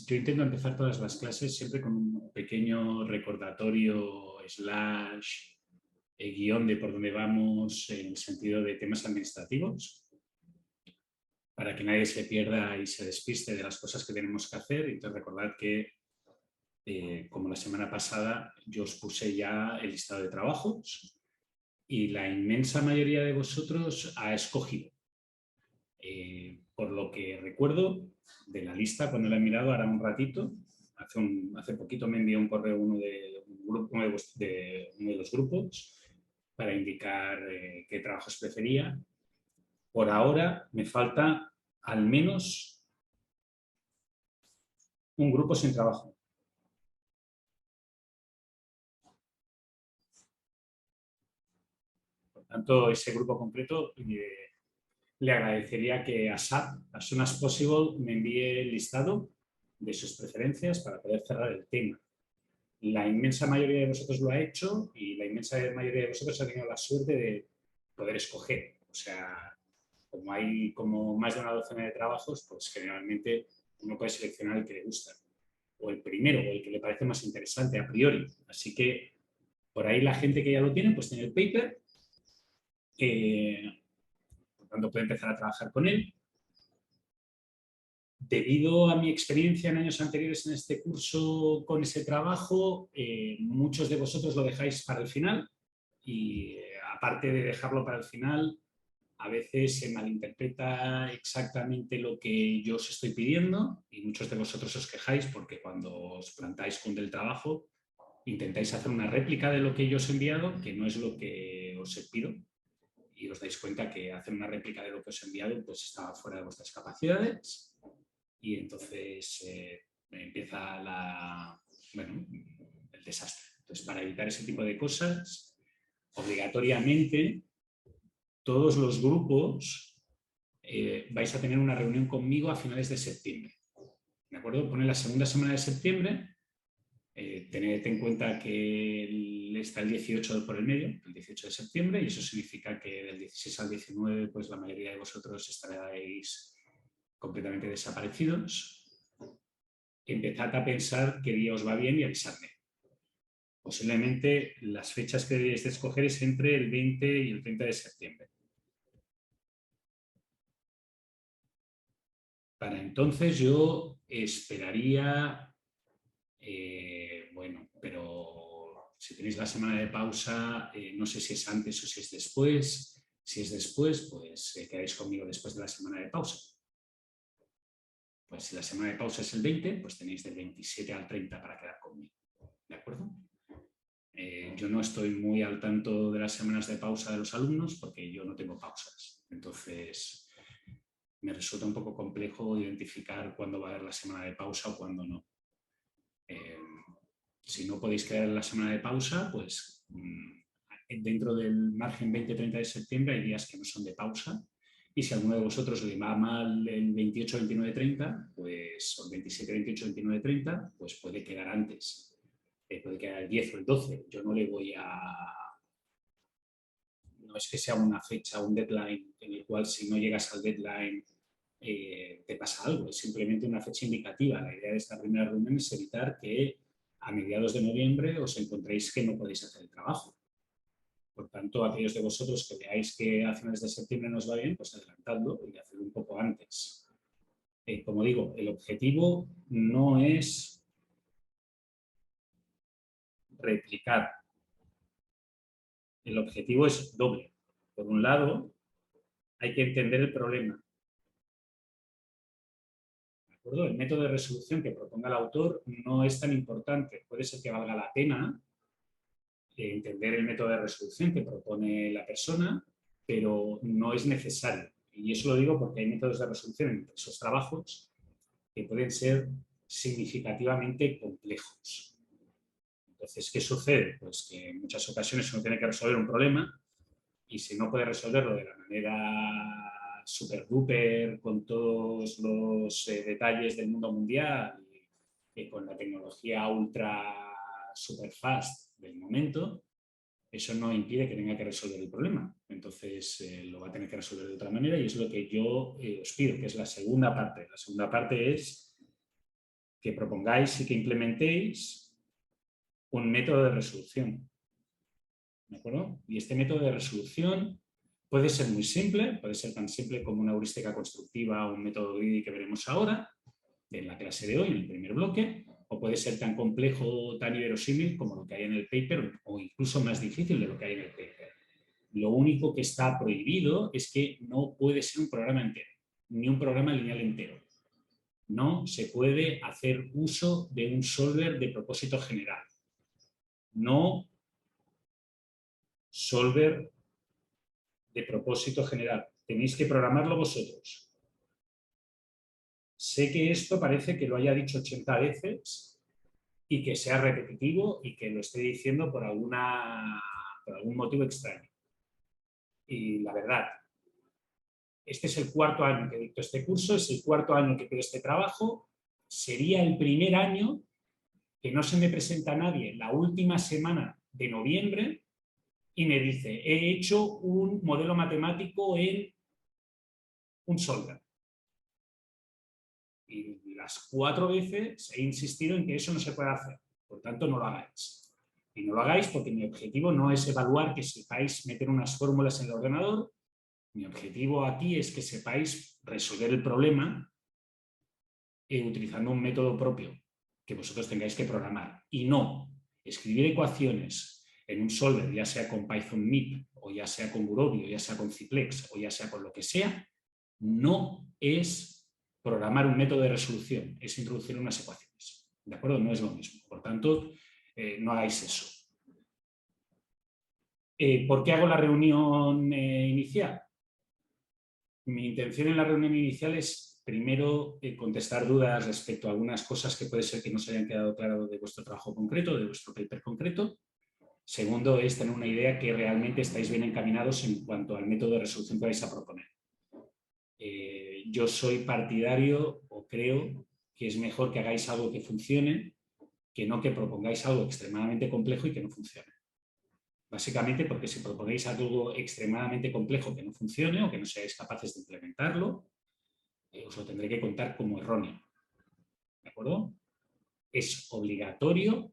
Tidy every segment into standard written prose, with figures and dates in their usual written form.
yo intento empezar todas las clases siempre con un pequeño recordatorio slash guión de por dónde vamos en el sentido de temas administrativos, para que nadie se pierda y se despiste de las cosas que tenemos que hacer. Entonces, recordad que, como la semana pasada, yo os puse ya el listado de trabajos y la inmensa mayoría de vosotros ha escogido. Por lo que recuerdo de la lista, cuando la he mirado ahora un ratito, hace poquito me envió un correo uno de los grupos para indicar qué trabajos prefería. Por ahora me falta al menos un grupo sin trabajo. Por tanto, ese grupo completo le agradecería que a SAP, as soon as possible, me envíe el listado de sus preferencias para poder cerrar el tema. La inmensa mayoría de vosotros lo ha hecho y la inmensa mayoría de vosotros ha tenido la suerte de poder escoger. O sea, como hay como más de una docena de trabajos, pues generalmente uno puede seleccionar el que le gusta, o el primero, o el que le parece más interesante a priori. Así que por ahí la gente que ya lo tiene, pues tiene el paper, por tanto puede empezar a trabajar con él. Debido a mi experiencia en años anteriores en este curso con ese trabajo, muchos de vosotros lo dejáis para el final y aparte de dejarlo para el final, a veces se malinterpreta exactamente lo que yo os estoy pidiendo y muchos de vosotros os quejáis porque cuando os plantáis con el trabajo intentáis hacer una réplica de lo que yo os he enviado, que no es lo que os pido, y os dais cuenta que hacer una réplica de lo que os he enviado pues está fuera de vuestras capacidades. Y entonces empieza el desastre. Entonces, para evitar ese tipo de cosas, obligatoriamente, todos los grupos vais a tener una reunión conmigo a finales de septiembre. ¿De acuerdo? Pone la segunda semana de septiembre. Tened en cuenta que está el 18 por el medio, el 18 de septiembre, y eso significa que del 16 al 19, pues la mayoría de vosotros estaréis completamente desaparecidos. Empezad a pensar qué día os va bien y avisadme. Posiblemente las fechas que debéis de escoger es entre el 20 y el 30 de septiembre. Para entonces yo esperaría, bueno, pero si tenéis la semana de pausa, no sé si es antes o si es después. Si es después, pues quedáis conmigo después de la semana de pausa. Pues si la semana de pausa es el 20, pues tenéis del 27 al 30 para quedar conmigo. ¿De acuerdo? Yo no estoy muy al tanto de las semanas de pausa de los alumnos porque yo no tengo pausas. Entonces, me resulta un poco complejo identificar cuándo va a haber la semana de pausa o cuándo no. Si no podéis quedar en la semana de pausa, pues dentro del margen 20-30 de septiembre hay días que no son de pausa. Y si a alguno de vosotros le va mal el 28, 29, 30, pues, o el 27, 28, 29, 30, pues puede quedar antes. Puede quedar el 10 o el 12. Yo no le voy a... No es que sea una fecha, un deadline en el cual si no llegas al deadline te pasa algo. Es simplemente una fecha indicativa. La idea de esta primera reunión es evitar que a mediados de noviembre os encontréis que no podéis hacer el trabajo. Por tanto, aquellos de vosotros que veáis que a finales de septiembre nos va bien, pues adelantadlo y hacedlo un poco antes. Como digo, el objetivo no es replicar. El objetivo es doble. Por un lado, hay que entender el problema. ¿De acuerdo? El método de resolución que proponga el autor no es tan importante. Puede ser que valga la pena entender el método de resolución que propone la persona, pero no es necesario. Y eso lo digo porque hay métodos de resolución en esos trabajos que pueden ser significativamente complejos. Entonces, ¿qué sucede? Pues que en muchas ocasiones uno tiene que resolver un problema y si no puede resolverlo de la manera super duper, con todos los detalles del mundo mundial y con la tecnología ultra super fast del momento, eso no impide que tenga que resolver el problema. Entonces, lo va a tener que resolver de otra manera y es lo que yo os pido, que es la segunda parte. La segunda parte es que propongáis y que implementéis un método de resolución. ¿De acuerdo? Y este método de resolución puede ser muy simple, puede ser tan simple como una heurística constructiva o un método GRIDI que veremos ahora, en la clase de hoy, en el primer bloque, o puede ser tan complejo, tan inverosímil como lo que hay en el paper, o incluso más difícil de lo que hay en el paper. Lo único que está prohibido es que no puede ser un programa entero, ni un programa lineal entero. No se puede hacer uso de un solver de propósito general. No solver de propósito general. Tenéis que programarlo vosotros. Sé que esto parece que lo haya dicho 80 veces y que sea repetitivo y que lo esté diciendo por algún motivo extraño. Y la verdad, este es el cuarto año que dicto este curso, es el cuarto año que pido este trabajo, sería el primer año que no se me presenta nadie la última semana de noviembre y me dice, he hecho un modelo matemático en un solver. Y las 4 veces he insistido en que eso no se puede hacer, por tanto no lo hagáis. Y no lo hagáis porque mi objetivo no es evaluar que sepáis meter unas fórmulas en el ordenador. Mi objetivo aquí es que sepáis resolver el problema utilizando un método propio que vosotros tengáis que programar y no escribir ecuaciones en un solver, ya sea con Python MIP o ya sea con Gurobi o ya sea con Ciplex o ya sea con lo que sea, no es programar un método de resolución, es introducir unas ecuaciones. ¿De acuerdo? No es lo mismo. Por tanto, no hagáis eso. ¿Por qué hago la reunión inicial? Mi intención en la reunión inicial es, primero, contestar dudas respecto a algunas cosas que puede ser que no se hayan quedado claras de vuestro trabajo concreto, de vuestro paper concreto. Segundo, es tener una idea que realmente estáis bien encaminados en cuanto al método de resolución que vais a proponer. Yo soy partidario o creo que es mejor que hagáis algo que funcione que no que propongáis algo extremadamente complejo y que no funcione. Básicamente porque si proponéis algo extremadamente complejo que no funcione o que no seáis capaces de implementarlo, os lo tendré que contar como erróneo. ¿De acuerdo? Es obligatorio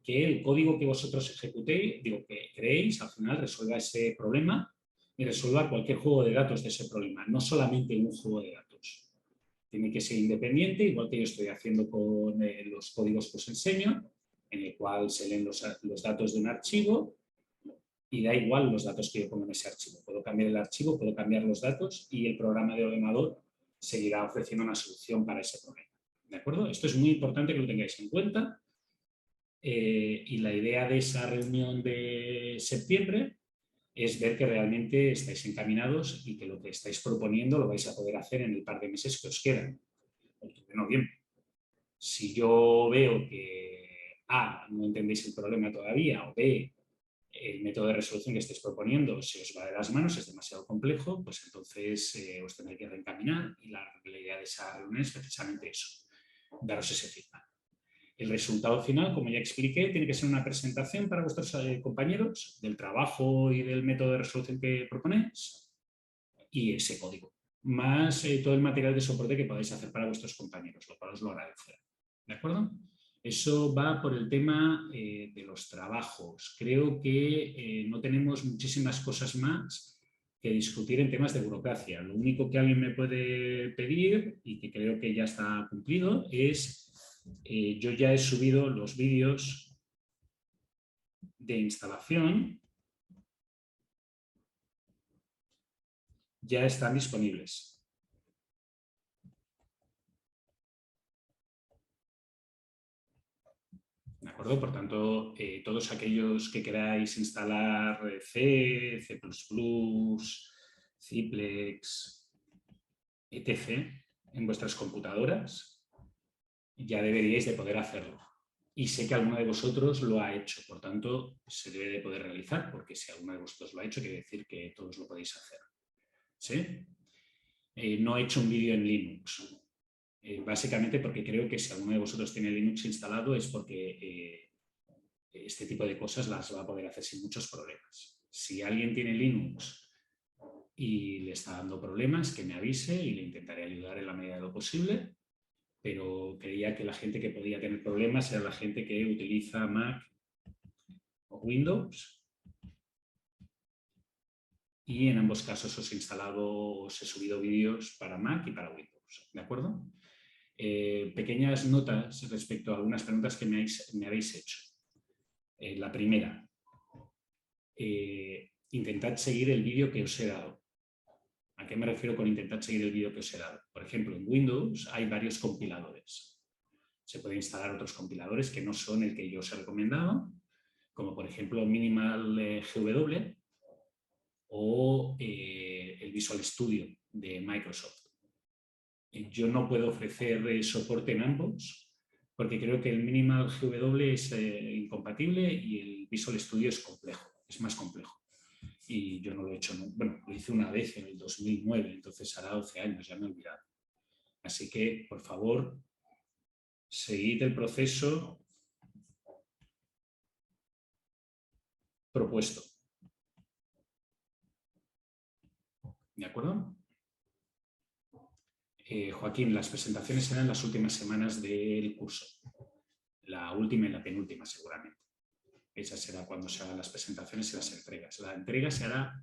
que el código que vosotros ejecutéis, que creéis, al final resuelva ese problema y resuelva cualquier juego de datos de ese problema, no solamente un juego de datos. Tiene que ser independiente, igual que yo estoy haciendo con los códigos que os enseño, en el cual se leen los datos de un archivo y da igual los datos que yo pongo en ese archivo. Puedo cambiar el archivo, puedo cambiar los datos y el programa de ordenador seguirá ofreciendo una solución para ese problema. ¿De acuerdo? Esto es muy importante que lo tengáis en cuenta. Y la idea de esa reunión de septiembre es ver que realmente estáis encaminados y que lo que estáis proponiendo lo vais a poder hacer en el par de meses que os quedan, de noviembre. Si yo veo que A, no entendéis el problema todavía, o B, el método de resolución que estáis proponiendo se os va de las manos, es demasiado complejo, pues entonces os tendré que reencaminar y la idea de esa reunión es precisamente eso, daros ese feedback. El resultado final, como ya expliqué, tiene que ser una presentación para vuestros compañeros del trabajo y del método de resolución que proponéis y ese código, más todo el material de soporte que podáis hacer para vuestros compañeros, lo cual os lo agradeceré. ¿De acuerdo? Eso va por el tema de los trabajos. Creo que no tenemos muchísimas cosas más que discutir en temas de burocracia. Lo único que alguien me puede pedir, y que creo que ya está cumplido, es yo ya he subido los vídeos de instalación, ya están disponibles. ¿De acuerdo? Por tanto, todos aquellos que queráis instalar C, C++, Ciplex, etc. en vuestras computadoras, ya deberíais de poder hacerlo. Y sé que alguno de vosotros lo ha hecho, por tanto, se debe de poder realizar, porque si alguno de vosotros lo ha hecho, quiere decir que todos lo podéis hacer. ¿Sí? No he hecho un vídeo en Linux. Básicamente porque creo que si alguno de vosotros tiene Linux instalado es porque este tipo de cosas las va a poder hacer sin muchos problemas. Si alguien tiene Linux y le está dando problemas, que me avise y le intentaré ayudar en la medida de lo posible, pero creía que la gente que podía tener problemas era la gente que utiliza Mac o Windows, y en ambos casos os he subido vídeos para Mac y para Windows, ¿de acuerdo? Pequeñas notas respecto a algunas preguntas que me habéis hecho. La primera, intentad seguir el vídeo que os he dado. ¿A qué me refiero con intentar seguir el vídeo que os he dado? Por ejemplo, en Windows hay varios compiladores. Se pueden instalar otros compiladores que no son el que yo os he recomendado, como por ejemplo Minimal GW o el Visual Studio de Microsoft. Yo no puedo ofrecer soporte en ambos porque creo que el Minimal GW es incompatible y el Visual Studio es complejo, es más complejo. Y yo no lo he hecho, bueno, lo hice una vez en el 2009, entonces hará 12 años, ya me he olvidado. Así que, por favor, seguid el proceso propuesto. ¿De acuerdo? Joaquín, las presentaciones serán las últimas semanas del curso. La última y la penúltima, seguramente. Esa será cuando se hagan las presentaciones y las entregas. La entrega se hará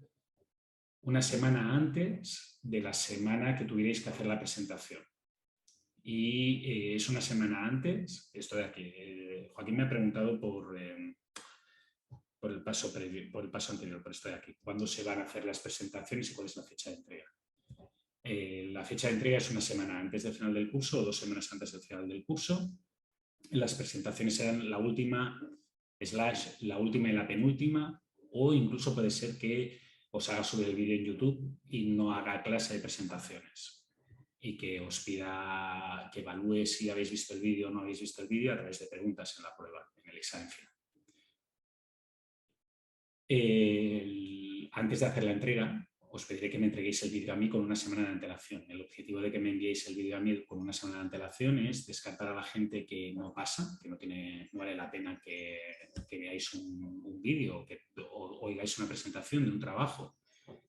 una semana antes de la semana que tuvierais que hacer la presentación. Y es una semana antes, esto de aquí. Joaquín me ha preguntado por el paso anterior, por esto de aquí. ¿Cuándo se van a hacer las presentaciones y cuál es la fecha de entrega? La fecha de entrega es una semana antes del final del curso o 2 semanas antes del final del curso. Las presentaciones serán la última / la última y la penúltima, o incluso puede ser que os haga subir el vídeo en YouTube y no haga clase de presentaciones y que os pida que evalúe si habéis visto el vídeo o no habéis visto el vídeo a través de preguntas en la prueba, en el examen final. Antes de hacer la entrega, os pediré que me entreguéis el vídeo a mí con una semana de antelación. El objetivo de que me enviéis el vídeo a mí con una semana de antelación es descartar a la gente que no pasa, que no vale la pena que veáis un vídeo o oigáis una presentación de un trabajo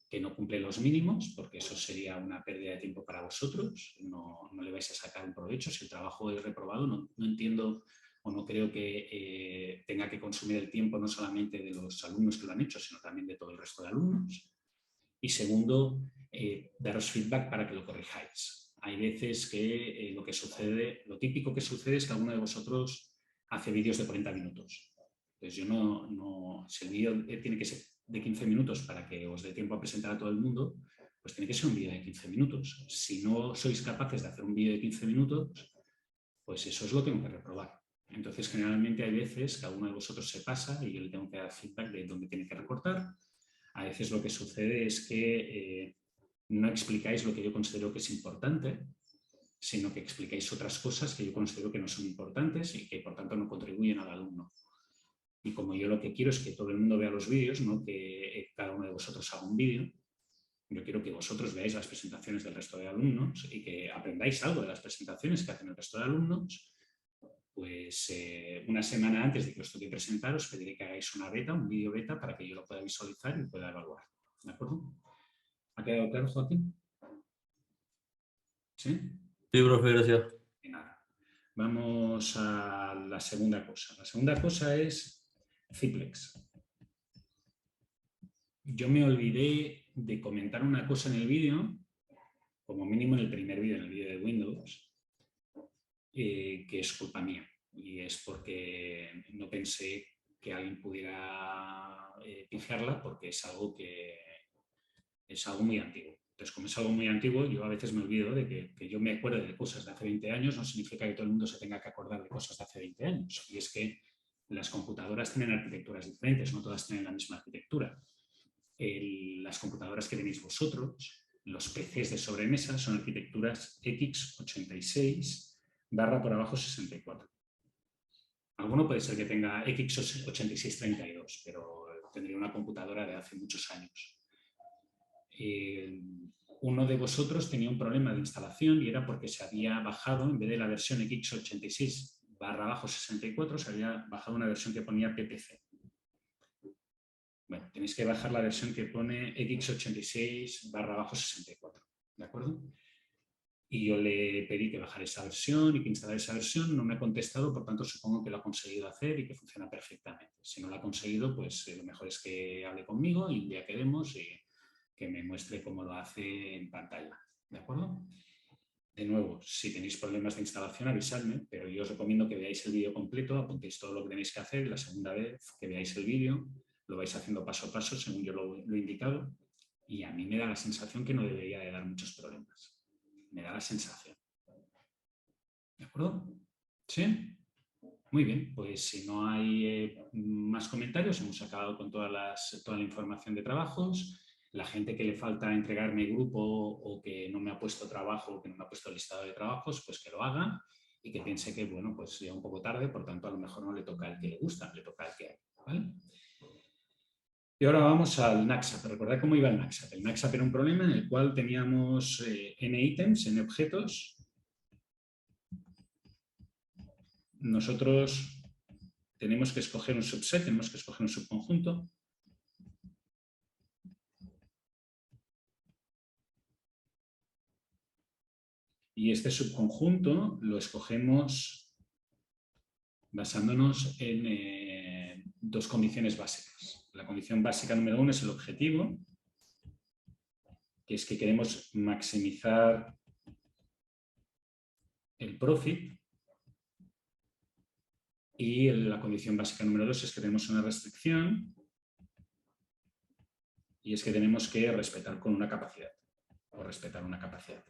que no cumple los mínimos, porque eso sería una pérdida de tiempo para vosotros, no le vais a sacar un provecho. Si el trabajo es reprobado, no entiendo o no creo que tenga que consumir el tiempo no solamente de los alumnos que lo han hecho, sino también de todo el resto de alumnos. Y segundo, daros feedback para que lo corrijáis. Hay veces que lo típico que sucede es que alguno de vosotros hace vídeos de 40 minutos. Entonces yo si el vídeo tiene que ser de 15 minutos para que os dé tiempo a presentar a todo el mundo, pues tiene que ser un vídeo de 15 minutos. Si no sois capaces de hacer un vídeo de 15 minutos, pues eso es lo que tengo que reprobar. Entonces, generalmente hay veces que alguno de vosotros se pasa y yo le tengo que dar feedback de dónde tiene que recortar. A veces lo que sucede es que no explicáis lo que yo considero que es importante, sino que explicáis otras cosas que yo considero que no son importantes y que por tanto no contribuyen al alumno. Y como yo lo que quiero es que todo el mundo vea los vídeos, no que cada uno de vosotros haga un vídeo, yo quiero que vosotros veáis las presentaciones del resto de alumnos y que aprendáis algo de las presentaciones que hacen el resto de alumnos. Pues una semana antes de que os toque presentar, os pediré que hagáis una beta, un vídeo beta, para que yo lo pueda visualizar y pueda evaluar. ¿De acuerdo? ¿Ha quedado claro, Joaquín? ¿Sí? Sí, profe, gracias. Y nada. Vamos a la segunda cosa. La segunda cosa es Ciplex. Yo me olvidé de comentar una cosa en el vídeo, como mínimo en el primer vídeo, en el vídeo de Windows, que es culpa mía. Y es porque no pensé que alguien pudiera pifiarla, porque es algo muy antiguo. Entonces, como es algo muy antiguo, yo a veces me olvido de que yo me acuerde de cosas de hace 20 años, no significa que todo el mundo se tenga que acordar de cosas de hace 20 años. Y es que las computadoras tienen arquitecturas diferentes, no todas tienen la misma arquitectura. Las computadoras que tenéis vosotros, los PCs de sobremesa, son arquitecturas x86/64. Alguno puede ser que tenga x86-32, pero tendría una computadora de hace muchos años. Uno de vosotros tenía un problema de instalación y era porque se había bajado, en vez de la versión x86/64, se había bajado una versión que ponía PPC. Bueno, tenéis que bajar la versión que pone x86/64, ¿de acuerdo? y yo le pedí que bajara esa versión y que instalara esa versión. No me ha contestado, por tanto supongo que lo ha conseguido hacer y que funciona perfectamente. Si no lo ha conseguido, pues lo mejor es que hable conmigo y un día quedemos y que me muestre cómo lo hace en pantalla. ¿De acuerdo? De nuevo, si tenéis problemas de instalación, avisadme, pero yo os recomiendo que veáis el vídeo completo, apuntéis todo lo que tenéis que hacer y la segunda vez que veáis el vídeo lo vais haciendo paso a paso según yo lo he indicado, y a mí me da la sensación que no debería de dar muchos problemas. Me da la sensación. ¿De acuerdo? ¿Sí? Muy bien, pues si no hay más comentarios, hemos acabado con toda la información de trabajos. La gente que le falta entregarme grupo o que no me ha puesto trabajo o que no me ha puesto listado de trabajos, pues que lo haga y que piense que, bueno, pues ya un poco tarde, por tanto, a lo mejor no le toca el que le gusta, le toca el que hay, ¿vale? Y ahora vamos al NAXAP. Recordad cómo iba el NAXAP. El NAXAP era un problema en el cual teníamos n ítems, n objetos. Nosotros tenemos que escoger un subset, tenemos que escoger un subconjunto. Y este subconjunto lo escogemos basándonos en dos condiciones básicas. La condición básica número 1 es el objetivo, que es que queremos maximizar el profit. Y la condición básica número 2 es que tenemos una restricción y es que tenemos que respetar con una capacidad o respetar una capacidad.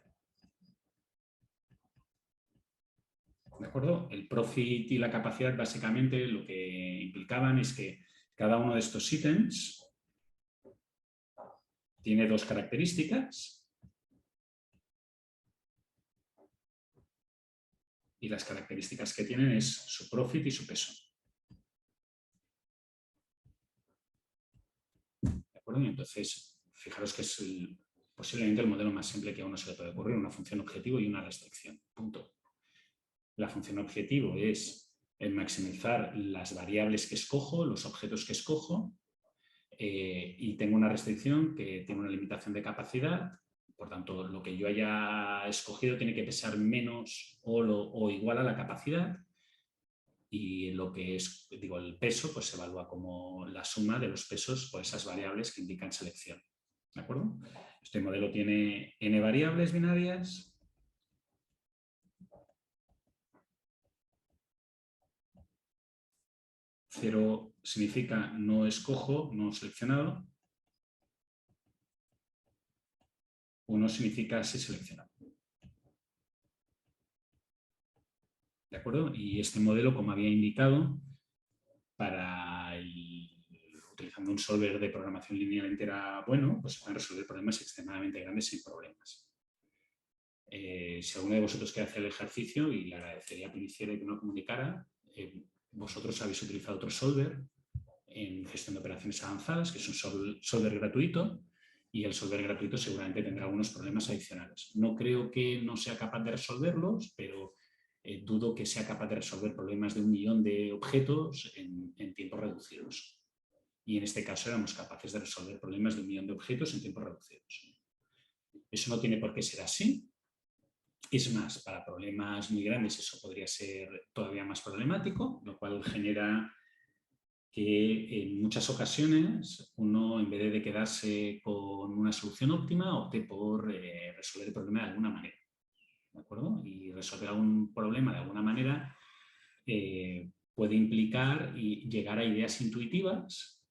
¿De acuerdo? El profit y la capacidad básicamente lo que implicaban es que cada uno de estos ítems tiene dos características y las características que tienen es su profit y su peso. ¿De acuerdo? Y entonces, fijaros que es posiblemente el modelo más simple que a uno se le puede ocurrir, una función objetivo y una restricción. Punto. La función objetivo es el maximizar las variables que escojo, los objetos que escojo, y tengo una restricción que tiene una limitación de capacidad. Por tanto, lo que yo haya escogido tiene que pesar menos o igual a la capacidad, y lo que es, digo, el peso, pues se evalúa como la suma de los pesos por esas variables que indican selección. ¿De acuerdo? Este modelo tiene n variables binarias. Cero significa no escojo, no seleccionado. 1 significa sí seleccionado. ¿De acuerdo? Y este modelo, como había indicado, utilizando un solver de programación lineal entera bueno, pues se pueden resolver problemas extremadamente grandes sin problemas. Si alguno de vosotros quiere hacer el ejercicio, y le agradecería que lo hiciera y que me lo comunicara, vosotros habéis utilizado otro solver en gestión de operaciones avanzadas, que es un solver gratuito, y el solver gratuito seguramente tendrá algunos problemas adicionales. No creo que no sea capaz de resolverlos, pero dudo que sea capaz de resolver problemas de 1 millón de objetos en tiempos reducidos. Y en este caso éramos capaces de resolver problemas de 1 millón de objetos en tiempos reducidos. Eso no tiene por qué ser así. Es más, para problemas muy grandes eso podría ser todavía más problemático, lo cual genera que en muchas ocasiones uno, en vez de quedarse con una solución óptima, opte por resolver el problema de alguna manera. ¿De acuerdo? Y resolver algún problema de alguna manera puede implicar llegar a ideas intuitivas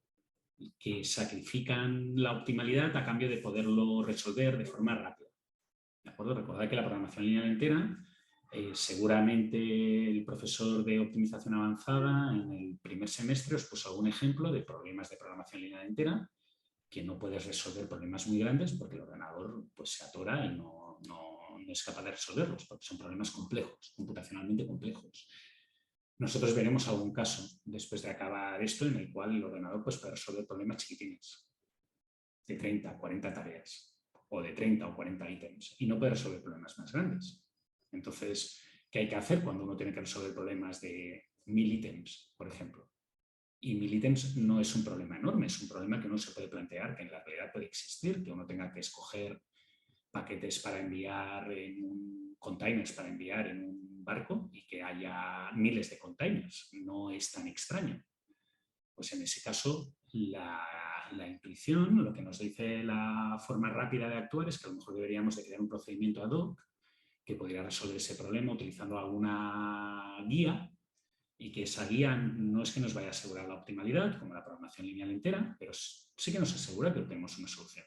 que sacrifican la optimalidad a cambio de poderlo resolver de forma rápida. ¿De acuerdo? Recordad que la programación lineal entera, seguramente el profesor de optimización avanzada en el primer semestre os puso algún ejemplo de problemas de programación lineal entera que no puedes resolver problemas muy grandes porque el ordenador pues, se atora y no es capaz de resolverlos porque son problemas complejos, computacionalmente complejos. Nosotros veremos algún caso después de acabar esto en el cual el ordenador pues, puede resolver problemas chiquitines de 30, 40 tareas o de 30 o 40 ítems y no puede resolver problemas más grandes. Entonces, ¿qué hay que hacer cuando uno tiene que resolver problemas de 1000 ítems, por ejemplo? Y 1000 ítems no es un problema enorme, es un problema que uno se puede plantear, que en la realidad puede existir, que uno tenga que escoger paquetes para enviar containers para enviar en un barco y que haya miles de containers. No es tan extraño. Pues en ese caso, la intuición, lo que nos dice la forma rápida de actuar es que a lo mejor deberíamos de crear un procedimiento ad hoc que podría resolver ese problema utilizando alguna guía, y que esa guía no es que nos vaya a asegurar la optimalidad, como la programación lineal entera, pero sí que nos asegura que obtenemos una solución.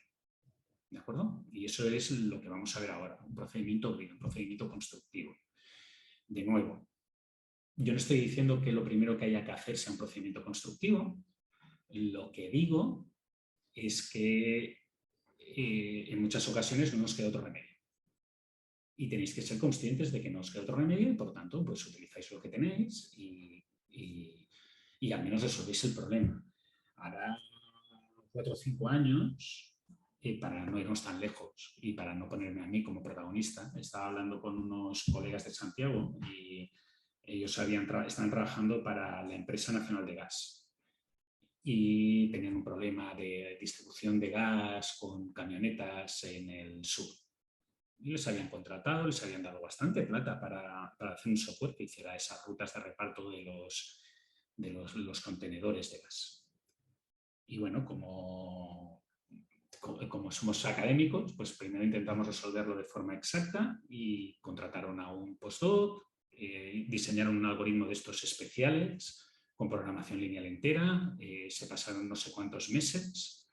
¿De acuerdo? Y eso es lo que vamos a ver ahora, un procedimiento grid, un procedimiento constructivo. De nuevo, yo no estoy diciendo que lo primero que haya que hacer sea un procedimiento constructivo. Lo que digo es que en muchas ocasiones no nos queda otro remedio. Y tenéis que ser conscientes de que no os queda otro remedio y, por tanto, pues utilizáis lo que tenéis y al menos resolvéis el problema. Ahora, 4 o 5 años, para no irnos tan lejos y para no ponerme a mí como protagonista, estaba hablando con unos colegas de Santiago y ellos estaban trabajando para la Empresa Nacional de Gas y tenían un problema de distribución de gas con camionetas en el sur. Y les habían contratado, les habían dado bastante plata para hacer un software que hiciera esas rutas de reparto de los contenedores de gas. Y bueno, como somos académicos, pues primero intentamos resolverlo de forma exacta y contrataron a un postdoc, diseñaron un algoritmo de estos especiales con programación lineal entera, se pasaron no sé cuántos meses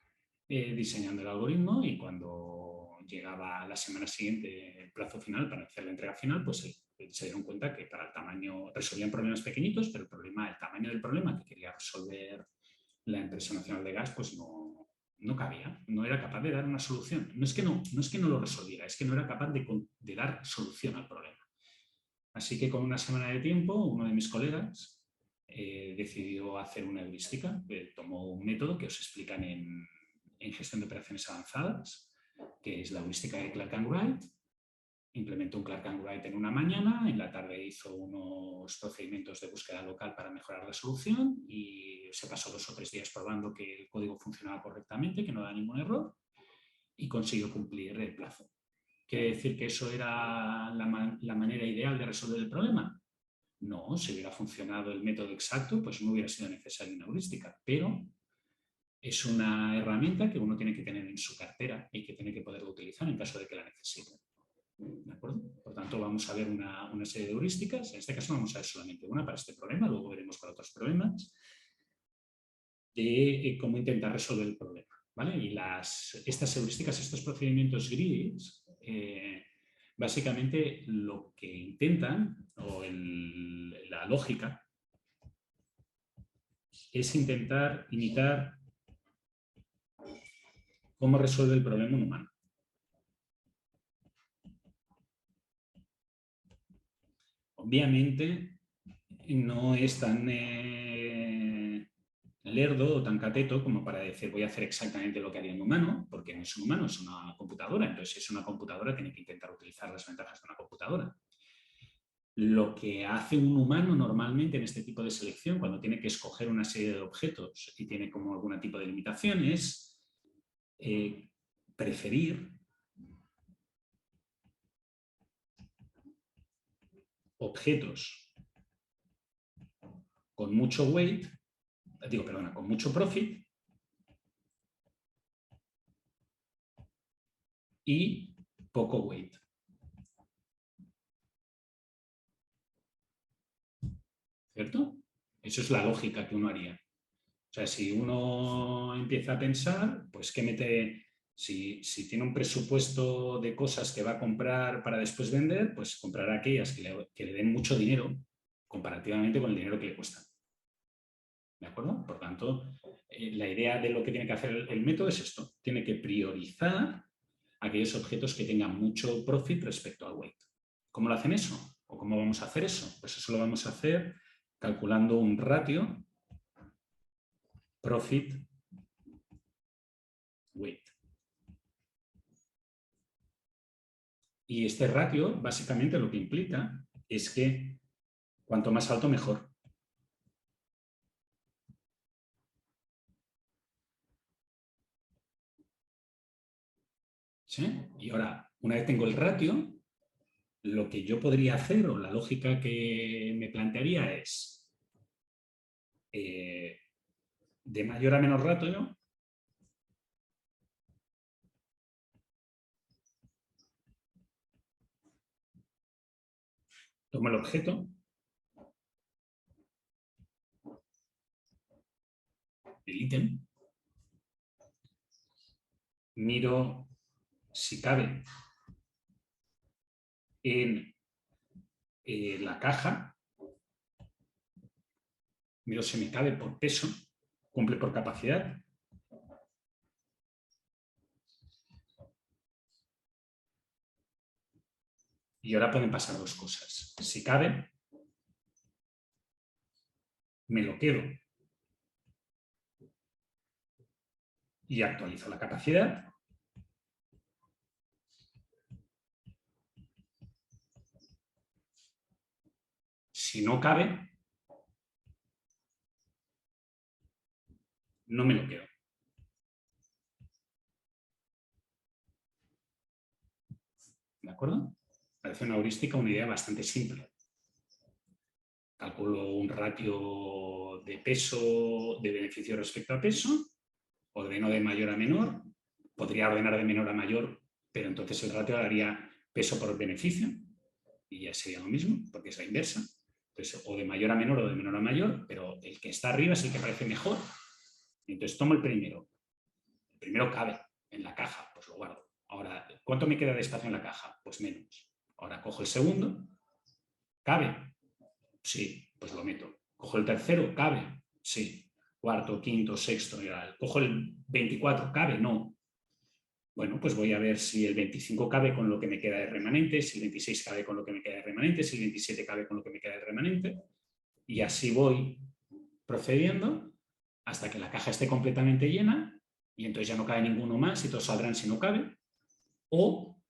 diseñando el algoritmo y cuando llegaba la semana siguiente el plazo final para hacer la entrega final, pues se dieron cuenta que para el tamaño resolvían problemas pequeñitos, pero el tamaño del problema que quería resolver la Empresa Nacional de Gas pues no cabía, no era capaz de dar una solución. No es que no lo resolviera, es que no era capaz de dar solución al problema. Así que con una semana de tiempo, uno de mis colegas decidió hacer una heurística. Tomó un método que os explican en gestión de operaciones avanzadas, que es la heurística de Clark and Wright. Implementó un Clark and Wright en una mañana, en la tarde hizo unos procedimientos de búsqueda local para mejorar la solución y se pasó 2 o 3 días probando que el código funcionaba correctamente, que no da ningún error y consiguió cumplir el plazo. ¿Quiere decir que eso era la manera ideal de resolver el problema? No, si hubiera funcionado el método exacto, pues no hubiera sido necesaria una heurística, pero es una herramienta que uno tiene que tener en su cartera y que tiene que poderla utilizar en caso de que la necesite. ¿De acuerdo? Por tanto, vamos a ver una serie de heurísticas. En este caso vamos a ver solamente una para este problema, luego veremos para otros problemas, de cómo intentar resolver el problema. ¿Vale? Y estas heurísticas, estos procedimientos GRIDs, básicamente lo que intentan, o la lógica, es intentar imitar cómo resuelve el problema un humano. Obviamente no es tan lerdo o tan cateto como para decir voy a hacer exactamente lo que haría un humano, porque no es un humano, es una computadora. Entonces, si es una computadora, tiene que intentar utilizar las ventajas de una computadora. Lo que hace un humano normalmente en este tipo de selección, cuando tiene que escoger una serie de objetos y tiene como algún tipo de limitación, es preferir objetos con mucho weight, con mucho profit y poco weight. ¿Cierto? Eso es la lógica que uno haría. O sea, si uno empieza a pensar, pues ¿qué mete? Si tiene un presupuesto de cosas que va a comprar para después vender, pues comprará aquellas que le den mucho dinero comparativamente con el dinero que le cuestan. ¿De acuerdo? Por tanto, la idea de lo que tiene que hacer el método es esto. Tiene que priorizar aquellos objetos que tengan mucho profit respecto al weight. ¿Cómo lo hacen eso? ¿O cómo vamos a hacer eso? Pues eso lo vamos a hacer calculando un ratio profit weight. Y este ratio básicamente lo que implica es que cuanto más alto, mejor. ¿Sí? Y ahora, Una vez tengo el ratio, lo que yo podría hacer, o la lógica que me plantearía es, de mayor a menor ratio, tomo el objeto, el ítem, miro si cabe en la caja, miro si me cabe por peso, cumple por capacidad. Y ahora pueden pasar dos cosas. Si cabe, me lo quedo y actualizo la capacidad. Si no cabe, no me lo quedo. ¿De acuerdo? Parece una heurística, una idea bastante simple. Calculo un ratio de peso, de beneficio respecto a peso, ordeno de mayor a menor, podría ordenar de menor a mayor, pero entonces el ratio daría peso por beneficio, y ya sería lo mismo, porque es la inversa. Entonces, o de mayor a menor o de menor a mayor, pero el que está arriba es el que parece mejor. Entonces tomo el primero. El primero cabe en la caja, pues lo guardo. Ahora, ¿cuánto me queda de espacio en la caja? Pues menos. Ahora cojo el segundo, ¿cabe? Sí, pues lo meto. Cojo el tercero, ¿cabe? Sí. Cuarto, quinto, sexto, cojo el 24, ¿cabe? No. Bueno, pues voy a ver si el 25 cabe con lo que me queda de remanente, si el 26 cabe con lo que me queda de remanente, si el 27 cabe con lo que me queda de remanente. Y así voy procediendo hasta que la caja esté completamente llena y entonces ya no cabe ninguno más y todos saldrán si no cabe. O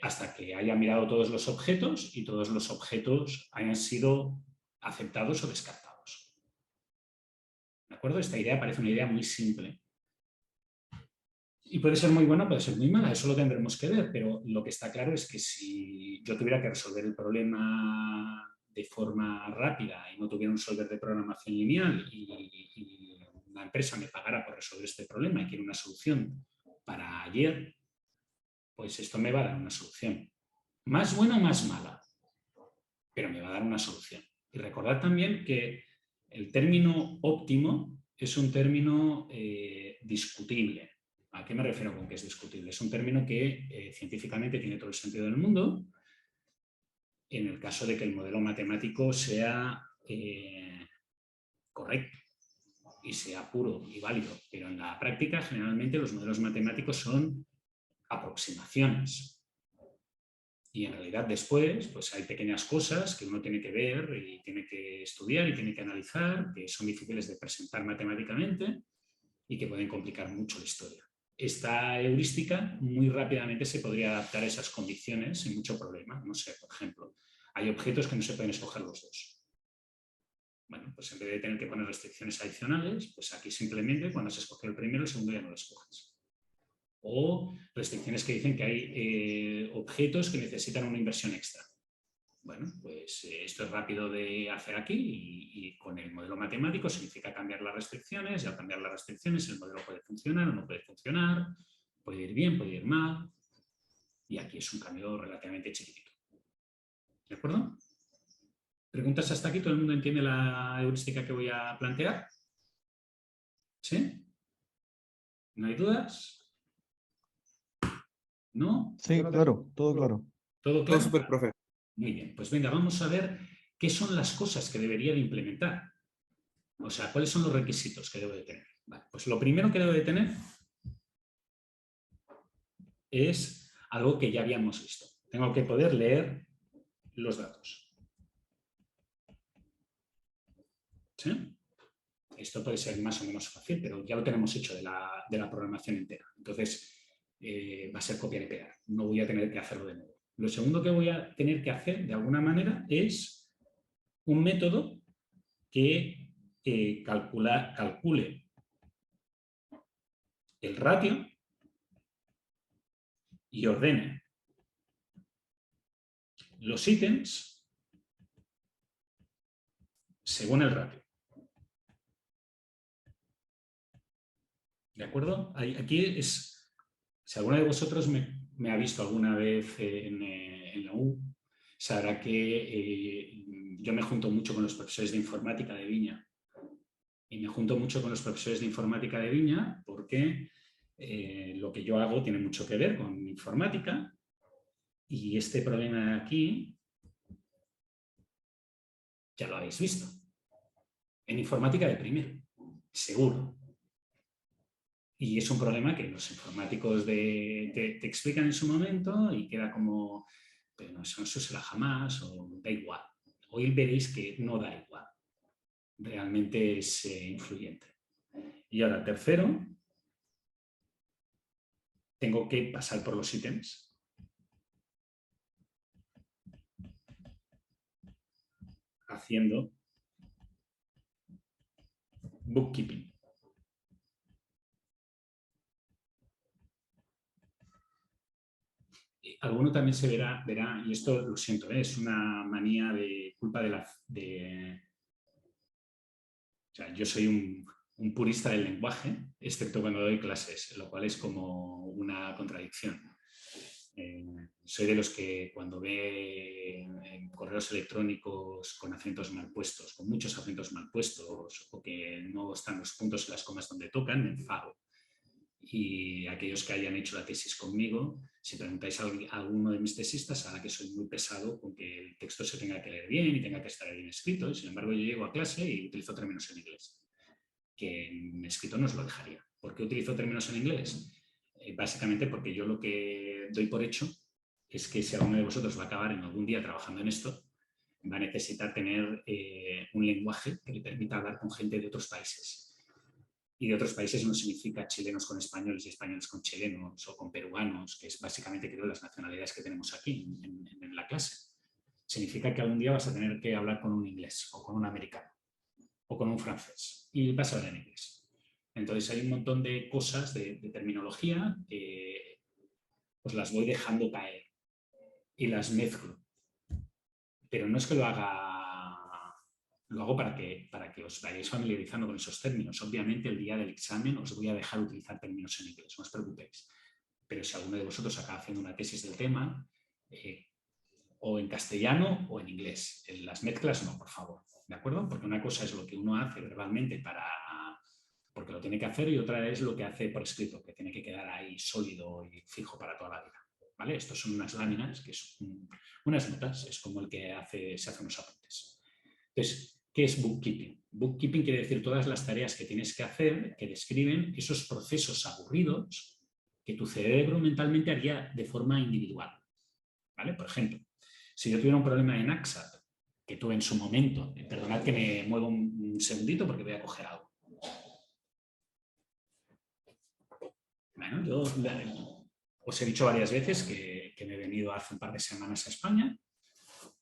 hasta que haya mirado todos los objetos y todos los objetos hayan sido aceptados o descartados. ¿De acuerdo? Esta idea parece una idea muy simple. Y puede ser muy buena, puede ser muy mala, eso lo tendremos que ver, pero lo que está claro es que si yo tuviera que resolver el problema de forma rápida y no tuviera un solver de programación lineal y una empresa me pagara por resolver este problema y quiere una solución para ayer, pues esto me va a dar una solución. Más buena o más mala, pero me va a dar una solución. Y recordad también que el término óptimo es un término discutible. ¿A qué me refiero con que es discutible? Es un término que científicamente tiene todo el sentido del mundo en el caso de que el modelo matemático sea correcto y sea puro y válido. Pero en la práctica, generalmente, los modelos matemáticos son aproximaciones. Y en realidad después pues hay pequeñas cosas que uno tiene que ver y tiene que estudiar y tiene que analizar, que son difíciles de presentar matemáticamente y que pueden complicar mucho la historia. Esta heurística muy rápidamente se podría adaptar a esas condiciones sin mucho problema. No sé, por ejemplo, hay objetos que no se pueden escoger los dos. Bueno, pues en vez de tener que poner restricciones adicionales, pues aquí simplemente cuando se escoge el primero, el segundo ya no lo escoges. O restricciones que dicen que hay objetos que necesitan una inversión extra. Bueno, pues esto es rápido de hacer aquí y con el modelo matemático significa cambiar las restricciones y al cambiar las restricciones el modelo puede funcionar o no puede funcionar, puede ir bien, puede ir mal y aquí es un cambio relativamente chiquitito. ¿De acuerdo? ¿Preguntas hasta aquí? ¿Todo el mundo entiende la heurística que voy a plantear? ¿Sí? ¿No hay dudas? ¿No? Sí, claro, todo claro. ¿Todo Todo claro? súper, profe. Muy bien, pues venga, vamos a ver qué son las cosas que debería de implementar. O sea, cuáles son los requisitos que debo de tener. Vale, pues lo primero que debo de tener es algo que ya habíamos visto. Tengo que poder leer los datos. ¿Sí? Esto puede ser más o menos fácil, pero ya lo tenemos hecho de la programación entera. Entonces, va a ser copiar y pegar. No voy a tener que hacerlo de nuevo. Lo segundo que voy a tener que hacer, de alguna manera, es un método que calcule el ratio y ordene los ítems según el ratio. ¿De acuerdo? Aquí es, si alguno de vosotros me ha visto alguna vez en la U, sabrá que yo me junto mucho con los profesores de informática de Viña. Y me junto mucho con los profesores de informática de Viña porque lo que yo hago tiene mucho que ver con informática y este problema de aquí ya lo habéis visto. En informática de primero, seguro. Y es un problema que los informáticos te explican en su momento y queda como, pero no, eso no se usará jamás o da igual. Hoy veréis que no da igual. Realmente es influyente. Y ahora, tercero, tengo que pasar por los ítems. Haciendo bookkeeping. Alguno también se verá, y esto lo siento, es una manía de culpa de o sea, yo soy un purista del lenguaje, excepto cuando doy clases, lo cual es como una contradicción. Soy de los que cuando ve correos electrónicos con acentos mal puestos, con muchos acentos mal puestos, o que no están los puntos y las comas donde tocan, me enfado. Y aquellos que hayan hecho la tesis conmigo, si preguntáis a alguno de mis tesistas, sabrá que soy muy pesado con que el texto se tenga que leer bien y tenga que estar bien escrito. Y sin embargo, yo llego a clase y utilizo términos en inglés, que en escrito no os lo dejaría. ¿Por qué utilizo términos en inglés? Básicamente porque yo lo que doy por hecho es que si alguno de vosotros va a acabar en algún día trabajando en esto, va a necesitar tener un lenguaje que le permita hablar con gente de otros países. Y de otros países no significa chilenos con españoles y españoles con chilenos o con peruanos, que es básicamente, creo, las nacionalidades que tenemos aquí en la clase. Significa que algún día vas a tener que hablar con un inglés o con un americano o con un francés y vas a hablar en inglés. Entonces hay un montón de cosas de terminología que pues las voy dejando caer y las mezclo. Pero no es que lo hago para que os vayáis familiarizando con esos términos. Obviamente el día del examen os voy a dejar utilizar términos en inglés, no os preocupéis. Pero si alguno de vosotros acaba haciendo una tesis del tema, o en castellano o en inglés. En las mezclas no, por favor. ¿De acuerdo? Porque una cosa es lo que uno hace verbalmente porque lo tiene que hacer, y otra es lo que hace por escrito, que tiene que quedar ahí sólido y fijo para toda la vida. ¿Vale? Estos son unas láminas, que son unas notas, es como el que se hace unos apuntes. Entonces, ¿qué es bookkeeping? Bookkeeping quiere decir todas las tareas que tienes que hacer que describen esos procesos aburridos que tu cerebro mentalmente haría de forma individual. ¿Vale? Por ejemplo, si yo tuviera un problema en AXAP, que tuve en su momento, perdonad que me muevo un segundito porque voy a coger algo. Bueno, yo os he dicho varias veces que me he venido hace un par de semanas a España.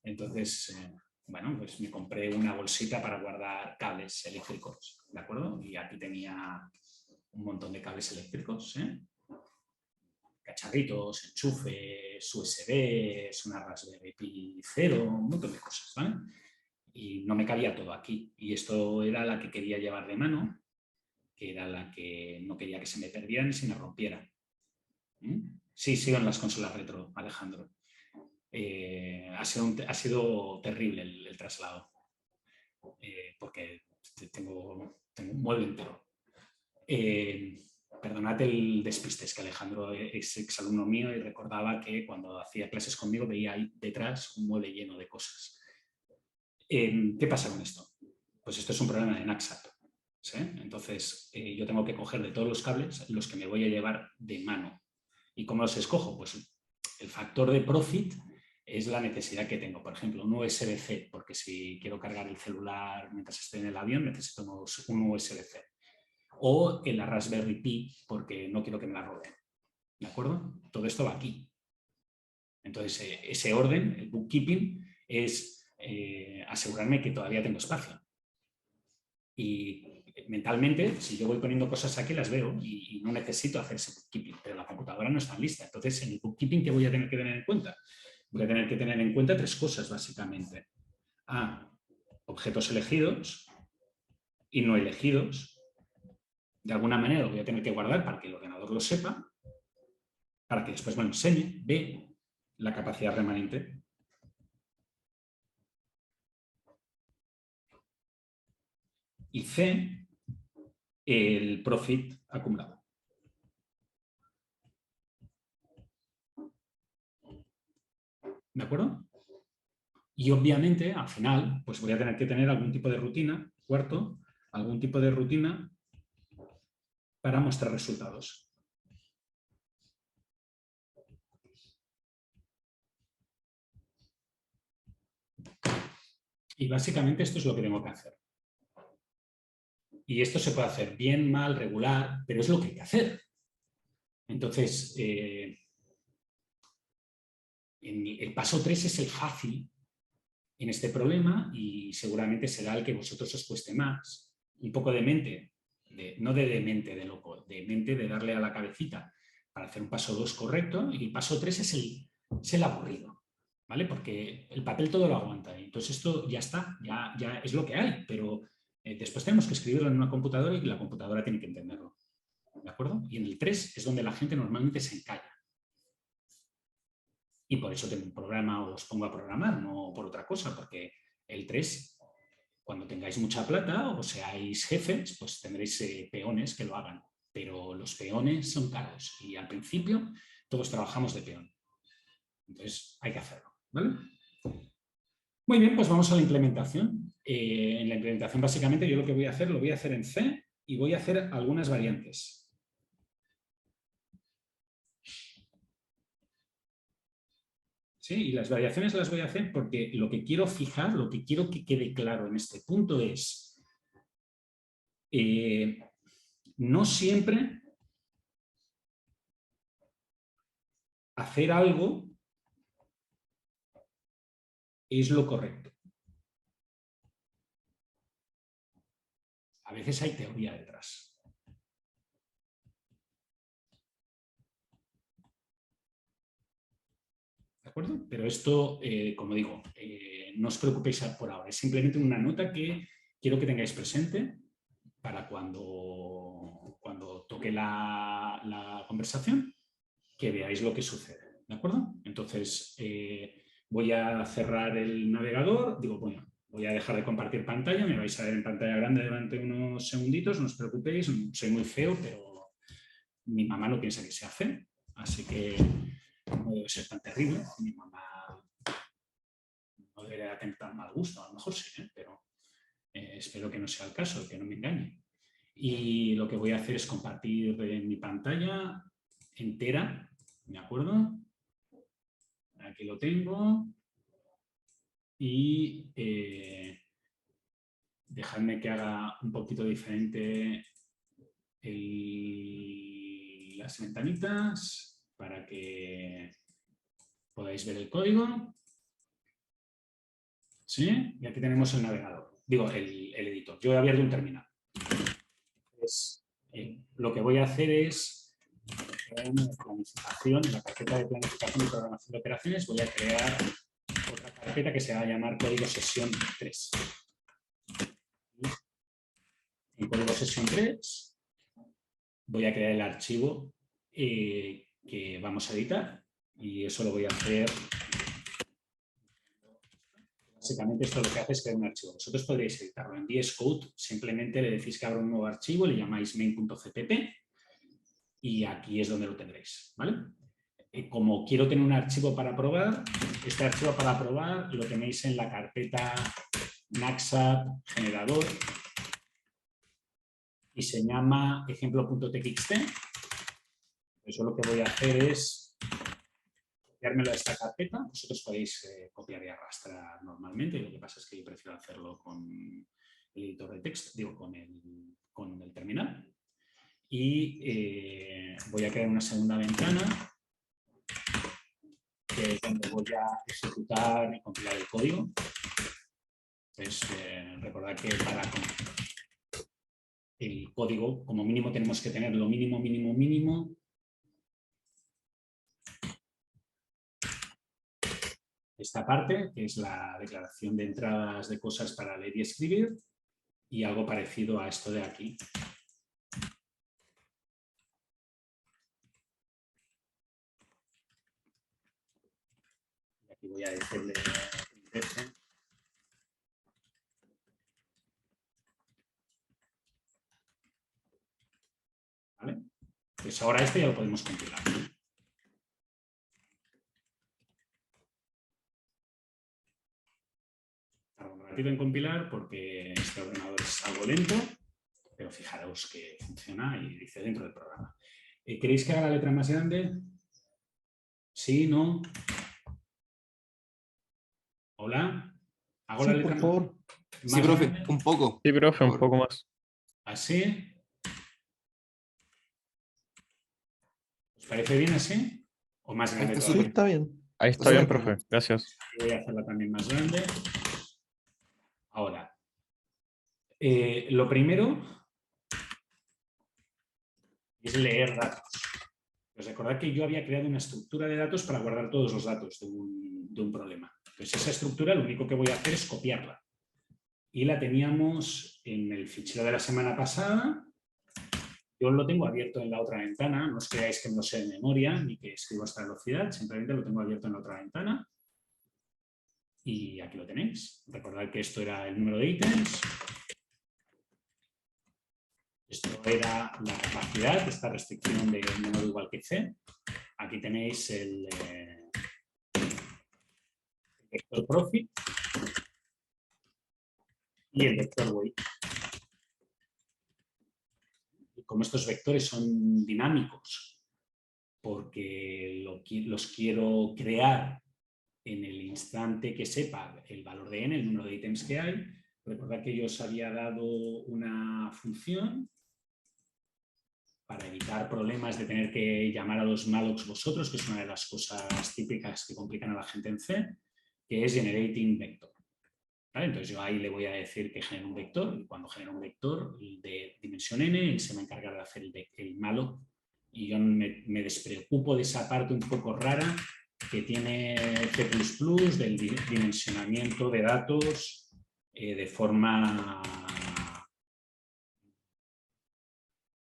Entonces, bueno, pues me compré una bolsita para guardar cables eléctricos, ¿de acuerdo? Y aquí tenía un montón de cables eléctricos, cacharritos, enchufes, USBs, una Raspberry Pi 0, un montón de cosas, ¿vale? Y no me cabía todo aquí. Y esto era la que quería llevar de mano, que era la que no quería que se me perdiera ni se me rompiera. Sí, sigan las consolas retro, Alejandro. Ha sido terrible el traslado, porque tengo un mueble entero. Perdonad el despiste, es que Alejandro es exalumno mío y recordaba que cuando hacía clases conmigo veía ahí detrás un mueble lleno de cosas. ¿Qué pasa con esto? Pues esto es un problema de NACSAT. ¿Sí? Entonces, yo tengo que coger de todos los cables los que me voy a llevar de mano. ¿Y cómo los escojo? Pues el factor de profit es la necesidad que tengo. Por ejemplo, un USB-C, porque si quiero cargar el celular mientras estoy en el avión, necesito un USB-C. O en la Raspberry Pi, porque no quiero que me la roben. ¿De acuerdo? Todo esto va aquí. Entonces, ese orden, el bookkeeping, es asegurarme que todavía tengo espacio. Y mentalmente, si yo voy poniendo cosas aquí, las veo y no necesito hacer ese bookkeeping, pero la computadora no está lista. Entonces, en el bookkeeping, ¿qué voy a tener que tener en cuenta? Voy a tener que tener en cuenta 3 cosas, básicamente. Objetos elegidos y no elegidos. De alguna manera lo voy a tener que guardar para que el ordenador lo sepa, para que después me lo enseñe. B, la capacidad remanente. Y C, el profit acumulado. ¿De acuerdo? Y obviamente, al final, pues voy a tener que tener algún tipo de rutina, cuarto, algún tipo de rutina para mostrar resultados. Y básicamente esto es lo que tengo que hacer. Y esto se puede hacer bien, mal, regular, pero es lo que hay que hacer. Entonces, el paso 3 es el fácil en este problema y seguramente será el que vosotros os cueste más. Un poco de mente, no de mente de loco, de mente de darle a la cabecita para hacer un paso 2 correcto, y el paso 3 es el aburrido, ¿vale? Porque el papel todo lo aguanta. Entonces esto ya está, ya es lo que hay, pero después tenemos que escribirlo en una computadora y la computadora tiene que entenderlo. ¿De acuerdo? Y en el 3 es donde la gente normalmente se encalla. Y por eso tengo un programa o os pongo a programar, no por otra cosa, porque el 3, cuando tengáis mucha plata o seáis jefes, pues tendréis peones que lo hagan. Pero los peones son caros y al principio todos trabajamos de peón. Entonces hay que hacerlo, ¿vale? Muy bien, pues vamos a la implementación. En la implementación básicamente yo lo que voy a hacer, lo voy a hacer en C y voy a hacer algunas variantes. ¿Sí? Y las variaciones las voy a hacer porque lo que quiero fijar, lo que quiero que quede claro en este punto es no siempre hacer algo es lo correcto. A veces hay teoría detrás. ¿De acuerdo? Pero esto, como digo, no os preocupéis por ahora. Es simplemente una nota que quiero que tengáis presente para cuando toque la conversación, que veáis lo que sucede. ¿De acuerdo? Entonces, voy a cerrar el navegador. Digo, bueno, voy a dejar de compartir pantalla. Me vais a ver en pantalla grande durante unos segunditos. No os preocupéis, soy muy feo, pero mi mamá no piensa que sea feo. Así que no debe ser tan terrible. Mi mamá no debería tener tan mal gusto. A lo mejor sí, pero espero que no sea el caso, que no me engañe. Y lo que voy a hacer es compartir mi pantalla entera, ¿de acuerdo? Aquí lo tengo. Y dejadme que haga un poquito diferente las ventanitas para que podáis ver el código. ¿Sí? Y aquí tenemos el navegador, digo, el editor. Yo he abierto un terminal. Entonces, lo que voy a hacer es crear una planificación. En la carpeta de planificación y programación de operaciones voy a crear otra carpeta que se va a llamar código sesión 3. En código sesión 3 voy a crear el archivo que vamos a editar y eso lo voy a hacer. Básicamente esto lo que hace es crear un archivo. Vosotros podréis editarlo en VS Code, simplemente le decís que abra un nuevo archivo, le llamáis main.cpp y aquí es donde lo tendréis, ¿vale? Como quiero tener un archivo para probar, este archivo para probar lo tenéis en la carpeta Naxat generador y se llama ejemplo.txt. Eso lo que voy a hacer es copiármelo a esta carpeta. Vosotros podéis copiar y arrastrar normalmente. Lo que pasa es que yo prefiero hacerlo con el editor de texto, digo, con el terminal. Y voy a crear una segunda ventana que es donde voy a ejecutar y compilar el código. Entonces, recordad que el código, como mínimo tenemos que tener lo mínimo, mínimo, mínimo. Esta parte, que es la declaración de entradas de cosas para leer y escribir, y algo parecido a esto de aquí. Y aquí voy a decirle ¿vale? Pues ahora este ya lo podemos compilar. Tarda un ratito en compilar porque este ordenador es algo lento, pero fijaros que funciona y dice dentro del programa. ¿Queréis que haga la letra más grande? ¿Sí? ¿No? ¿Hola? ¿Hago Sí, la letra por favor. más Sí, profe, grande? un poco. Sí, profe, un Por- poco más. ¿Así? ¿Os parece bien así? ¿O más grande Está Sí, todavía? súper. está bien. Ahí Está está bien, súper, profe. Gracias. Voy a hacerla también más grande. Ahora, lo primero es leer datos. Pues recordad que yo había creado una estructura de datos para guardar todos los datos de un problema. Pues esa estructura lo único que voy a hacer es copiarla. Y la teníamos en el fichero de la semana pasada. Yo lo tengo abierto en la otra ventana. No os creáis que no sé de memoria ni que escribo a esta velocidad. Simplemente lo tengo abierto en la otra ventana. Y aquí lo tenéis. Recordad que esto era el número de ítems. Esto era la capacidad, esta restricción de menor o igual que C. Aquí tenéis el vector profit y el vector weight. Y como estos vectores son dinámicos, porque los quiero crear en el instante que sepa el valor de n, el número de ítems que hay, recordad que yo os había dado una función para evitar problemas de tener que llamar a los mallocs vosotros, que es una de las cosas típicas que complican a la gente en C, que es generating vector. ¿Vale? Entonces yo ahí le voy a decir que genere un vector, y cuando genere un vector de dimensión n, él se va a encargar de hacer el malloc, y yo me despreocupo de esa parte un poco rara que tiene C++ del dimensionamiento de datos de forma...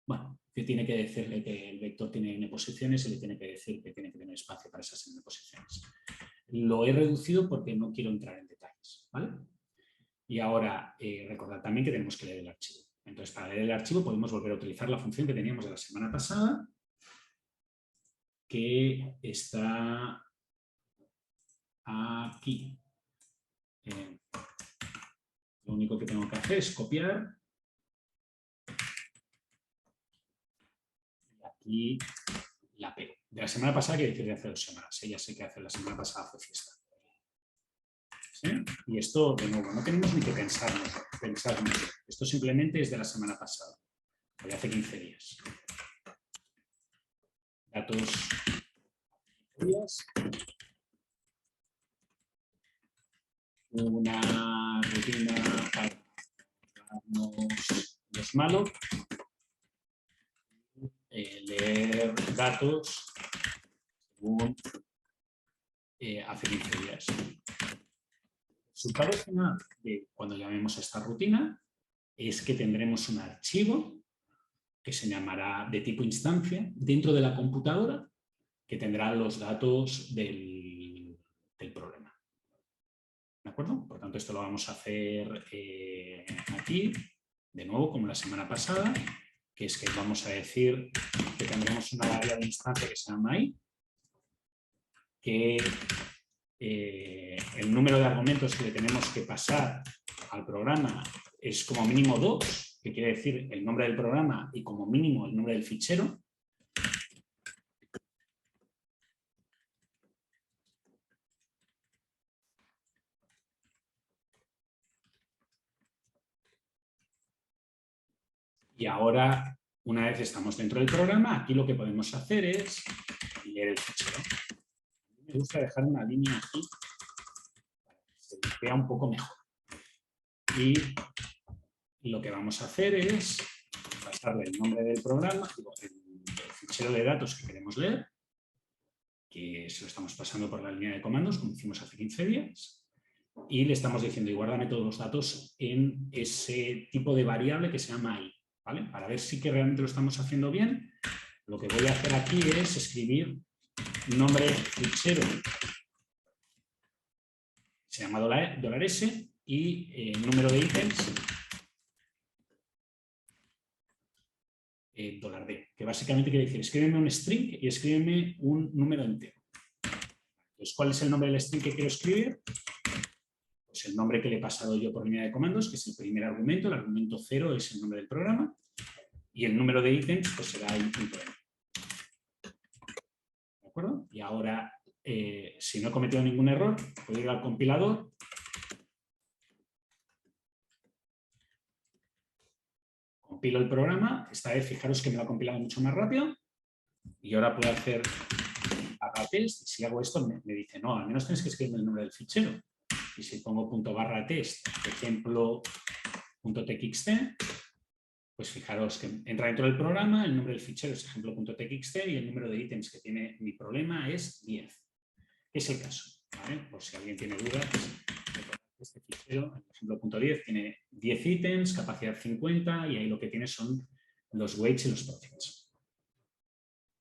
Bueno, que tiene que decirle que el vector tiene n posiciones y le tiene que decir que tiene que tener espacio para esas n posiciones. Lo he reducido porque no quiero entrar en detalles, ¿vale? Y ahora, recordad también que tenemos que leer el archivo. Entonces, para leer el archivo podemos volver a utilizar la función que teníamos de la semana pasada, que está aquí. Lo único que tengo que hacer es copiar. Y aquí la pego. De la semana pasada quiere decir de hace 2 semanas. Ya sé que hace la semana pasada fue fiesta. ¿Sí? Y esto, de nuevo, no tenemos ni que pensarnos. Esto simplemente es de la semana pasada. De hace 15 días. Datos. Una rutina para los malloc. Leer datos según hace 15 días. El resultado final de cuando llamemos a esta rutina es que tendremos un archivo que se llamará de tipo instancia dentro de la computadora que tendrá los datos del problema. ¿De acuerdo? Por tanto, esto lo vamos a hacer aquí, de nuevo, como la semana pasada, que es que vamos a decir que tendremos una variable de instancia que se llama i, que el número de argumentos que le tenemos que pasar al programa es como mínimo 2, que quiere decir el nombre del programa y como mínimo el nombre del fichero. Y ahora, una vez estamos dentro del programa, aquí lo que podemos hacer es leer el fichero. A mí me gusta dejar una línea aquí para que se vea un poco mejor. Y lo que vamos a hacer es darle el nombre del programa, el fichero de datos que queremos leer, que se lo estamos pasando por la línea de comandos, como hicimos hace 15 días, y le estamos diciendo, y guárdame todos los datos en ese tipo de variable que se llama i, ¿vale? Para ver si que realmente lo estamos haciendo bien, lo que voy a hacer aquí es escribir nombre fichero, se llama $S, y número de ítems, $D, que básicamente quiere decir, escríbeme un string y escríbeme un número entero. Entonces, ¿cuál es el nombre del string que quiero escribir? Pues el nombre que le he pasado yo por línea de comandos, que es el primer argumento, el argumento 0 es el nombre del programa, y el número de ítems pues será i.m. ¿De acuerdo? Y ahora, si no he cometido ningún error, puedo ir al compilador, compilo el programa, esta vez fijaros que me lo ha compilado mucho más rápido, y ahora puedo hacer /test, y si hago esto me dice, no, al menos tienes que escribir el nombre del fichero. Y si pongo /test, ejemplo.txt, pues fijaros que entra dentro del programa, el nombre del fichero es ejemplo.txt y el número de ítems que tiene mi problema es 10. Es el caso, ¿vale? Por si alguien tiene dudas, este fichero, ejemplo.10, tiene 10 ítems, capacidad 50 y ahí lo que tiene son los weights y los profits.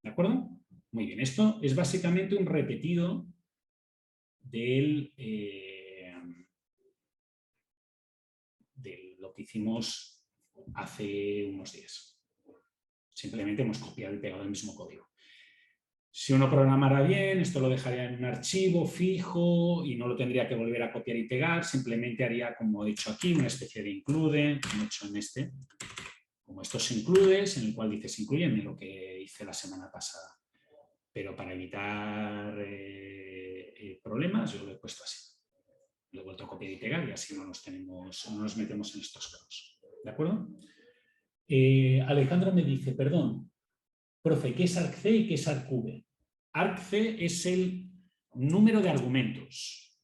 ¿De acuerdo? Muy bien, esto es básicamente un repetido de lo que hicimos hace unos días. Simplemente hemos copiado y pegado el mismo código. Si uno programara bien, esto lo dejaría en un archivo fijo y no lo tendría que volver a copiar y pegar, simplemente haría, como he dicho aquí, una especie de include, como he hecho en este, como estos includes, en el cual dice se incluyen en lo que hice la semana pasada. Pero para evitar problemas, yo lo he puesto así. Lo he vuelto a copiar y pegar y así no nos metemos en estos casos. ¿De acuerdo? Alejandra me dice, perdón, profe, ¿qué es argc y qué es argv? Argc es el número de argumentos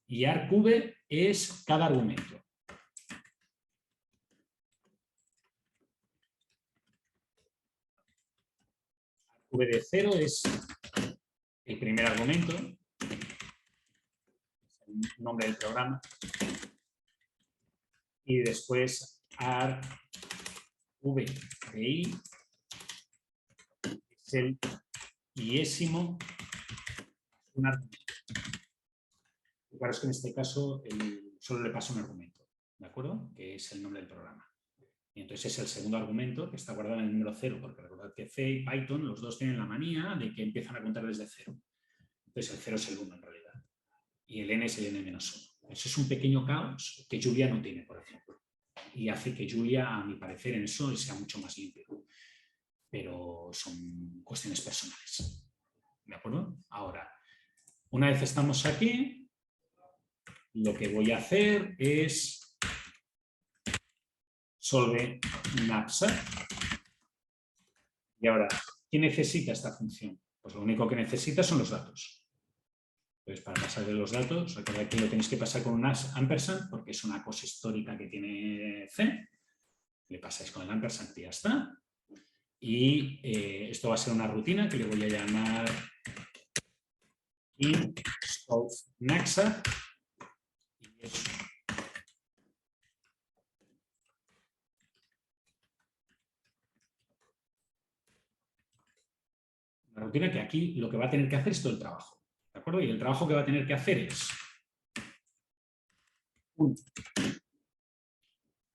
y argv es cada argumento. Argv de 0 es el primer argumento, el nombre del programa, y después argv de i es el iésimo un argumento. Claro, es que en este caso solo le paso un argumento, ¿de acuerdo? Que es el nombre del programa. Y entonces es el segundo argumento que está guardado en el número 0, porque recordad que C y Python, los dos tienen la manía de que empiezan a contar desde 0. Entonces el 0 es el 1 en realidad. Y el n es el n-1. Eso es un pequeño caos que Julia no tiene, por ejemplo. Y hace que Julia, a mi parecer, en eso sea mucho más limpio. Pero son cuestiones personales. ¿De acuerdo? Ahora, una vez estamos aquí, lo que voy a hacer es solve knapsack. Y ahora, ¿qué necesita esta función? Pues lo único que necesita son los datos. Entonces, para pasarle los datos, recordad que lo tenéis que pasar con un ampersand, porque es una cosa histórica que tiene C. Le pasáis con el ampersand y ya está. Y esto va a ser una rutina que le voy a llamar solve knapsack. Y es una rutina que aquí lo que va a tener que hacer es todo el trabajo. ¿De acuerdo? Y el trabajo que va a tener que hacer es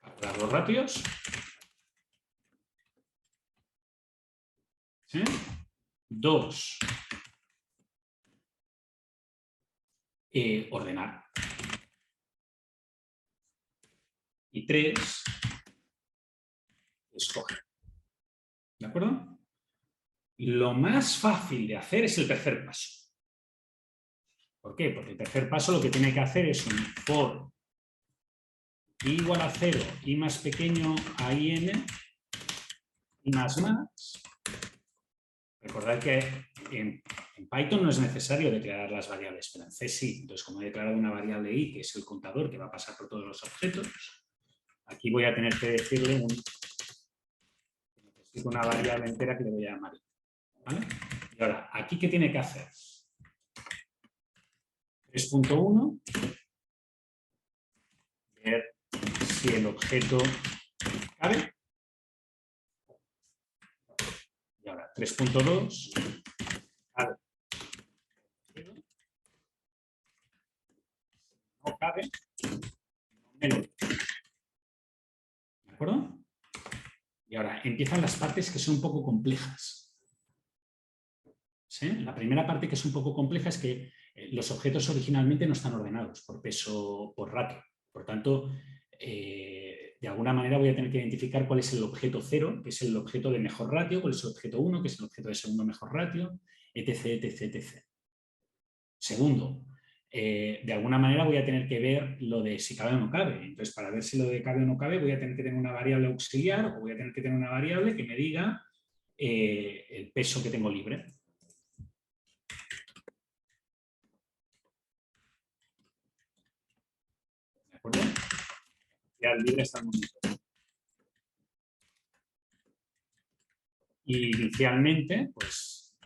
calcular los ratios. ¿Sí? 2. Ordenar. Y 3. Escoger. ¿De acuerdo? Lo más fácil de hacer es el tercer paso. ¿Por qué? Porque el tercer paso lo que tiene que hacer es un for i igual a 0, i más pequeño a in, i más. Recordad que en Python no es necesario declarar las variables, pero en C sí. Entonces, como he declarado una variable i, que es el contador que va a pasar por todos los objetos, aquí voy a tener que decirle un una variable entera que le voy a llamar. ¿Vale? Y ahora, ¿aquí qué tiene que hacer? 3.1, ver si el objeto cabe. Y ahora, 3.2, cabe. No cabe, no me lo ¿de acuerdo? Y ahora empiezan las partes que son un poco complejas. ¿Sí? La primera parte que es un poco compleja es que los objetos originalmente no están ordenados por peso, por ratio. Por tanto, de alguna manera voy a tener que identificar cuál es el objeto 0, que es el objeto de mejor ratio, cuál es el objeto 1, que es el objeto de segundo mejor ratio, etc, etc, etc. Segundo, de alguna manera voy a tener que ver lo de si cabe o no cabe. Entonces, para ver si lo de cabe o no cabe, voy a tener que tener una variable auxiliar o voy a tener que tener una variable que me diga el peso que tengo libre. ¿De acuerdo? Ya el libre está en un y inicialmente, pues,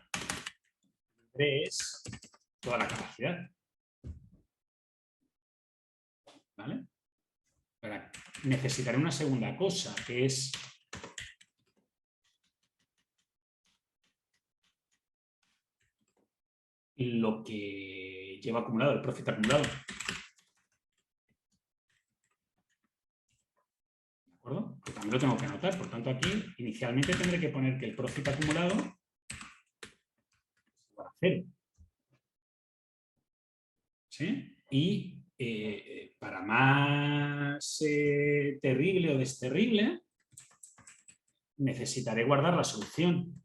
libre es toda la capacidad. ¿Vale? Ahora, necesitaré una segunda cosa, que es lo que lleva acumulado, el profit acumulado. ¿De acuerdo? Que también lo tengo que anotar. Por tanto, aquí inicialmente tendré que poner que el profit acumulado es igual a 0. ¿Sí? Y para más terrible o desterrible, necesitaré guardar la solución.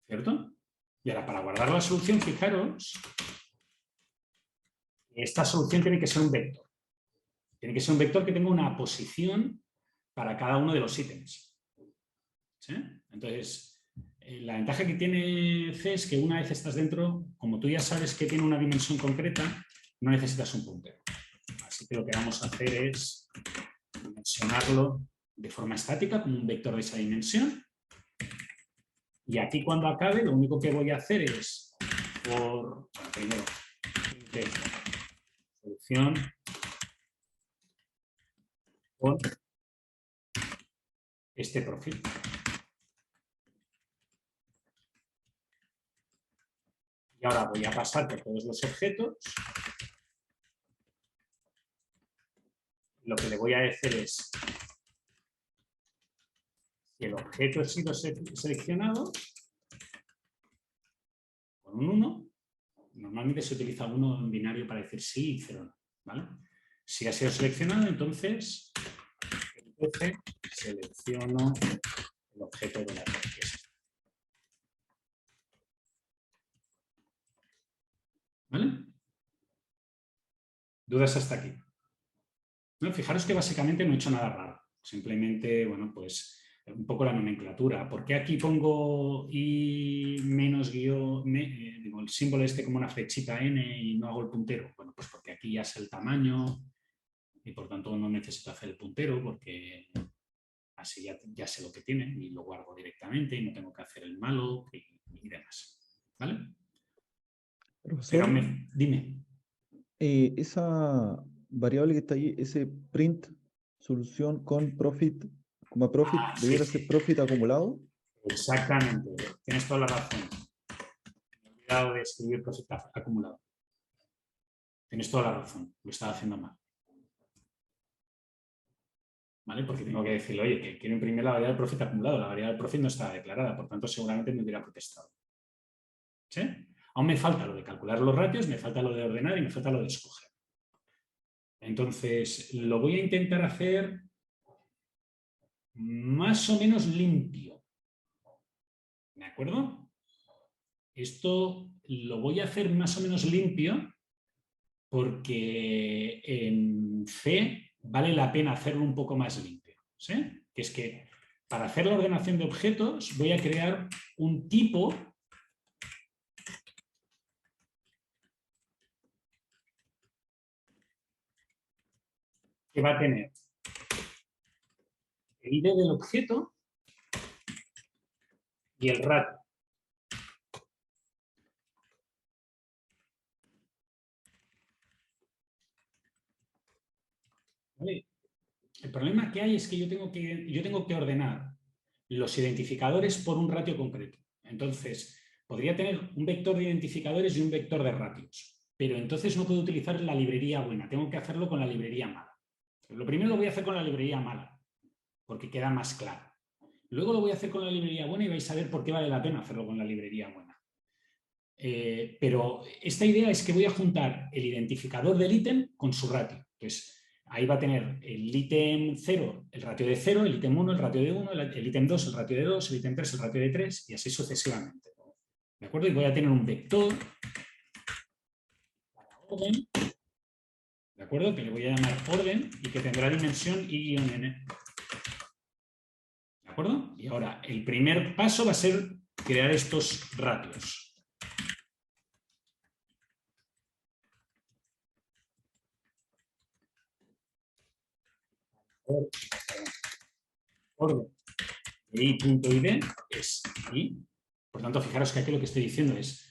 ¿Cierto? Y ahora, para guardar la solución, fijaros, esta solución tiene que ser un vector. Tiene que ser un vector que tenga una posición para cada uno de los ítems. ¿Sí? Entonces, la ventaja que tiene C es que una vez estás dentro, como tú ya sabes que tiene una dimensión concreta, no necesitas un puntero. Así que lo que vamos a hacer es dimensionarlo de forma estática, como un vector de esa dimensión. Y aquí cuando acabe, lo único que voy a hacer es, primero, solución con este profil. Y ahora voy a pasar por todos los objetos. Lo que le voy a decir es si el objeto ha sido seleccionado con un 1, normalmente se utiliza 1 en binario para decir sí y 0 no, ¿vale? Si ha sido seleccionado, entonces selecciono el objeto de la riqueza. ¿Vale? ¿Dudas hasta aquí? No, fijaros que básicamente no he hecho nada raro. Simplemente, bueno, pues un poco la nomenclatura. ¿Por qué aquí pongo i menos guión, digo, el símbolo este como una flechita n y no hago el puntero? Bueno, pues porque aquí ya sé el tamaño y por tanto no necesito hacer el puntero porque así ya sé lo que tiene y lo guardo directamente y no tengo que hacer el malo y demás. ¿Vale? Profesor, pero dime. esa variable que está ahí, ese print solución con profit, como profit, debiera ser profit acumulado. Exactamente, tienes toda la razón. Me he olvidado de escribir profit acumulado. Tienes toda la razón, lo estaba haciendo mal. ¿Vale? Porque tengo que decirle, oye, que quiero imprimir la variable del profit acumulado. La variable del profit no está declarada, por tanto, seguramente me hubiera protestado. ¿Sí? Aún me falta lo de calcular los ratios, me falta lo de ordenar y me falta lo de escoger. Entonces, lo voy a intentar hacer más o menos limpio. ¿De acuerdo? Esto lo voy a hacer más o menos limpio porque en C vale la pena hacerlo un poco más limpio. ¿Sí? Que es que para hacer la ordenación de objetos voy a crear un tipo que va a tener el ID del objeto y el ratio. ¿Vale? El problema que hay es que yo tengo que ordenar los identificadores por un ratio concreto. Entonces, podría tener un vector de identificadores y un vector de ratios, pero entonces no puedo utilizar la librería buena, tengo que hacerlo con la librería mala. Lo primero lo voy a hacer con la librería mala, porque queda más claro. Luego lo voy a hacer con la librería buena y vais a ver por qué vale la pena hacerlo con la librería buena. Pero esta idea es que voy a juntar el identificador del ítem con su ratio. Entonces, ahí va a tener el ítem 0, el ratio de 0, el ítem 1, el ratio de 1, el ítem 2, el ratio de 2, el ítem 3, el ratio de 3 y así sucesivamente. ¿De acuerdo? Y voy a tener un vector para orden, ¿de acuerdo? Que le voy a llamar orden y que tendrá dimensión i-n. ¿De acuerdo? Y ahora, el primer paso va a ser crear estos ratios. Orden de i.id es i. Por tanto, fijaros que aquí lo que estoy diciendo es,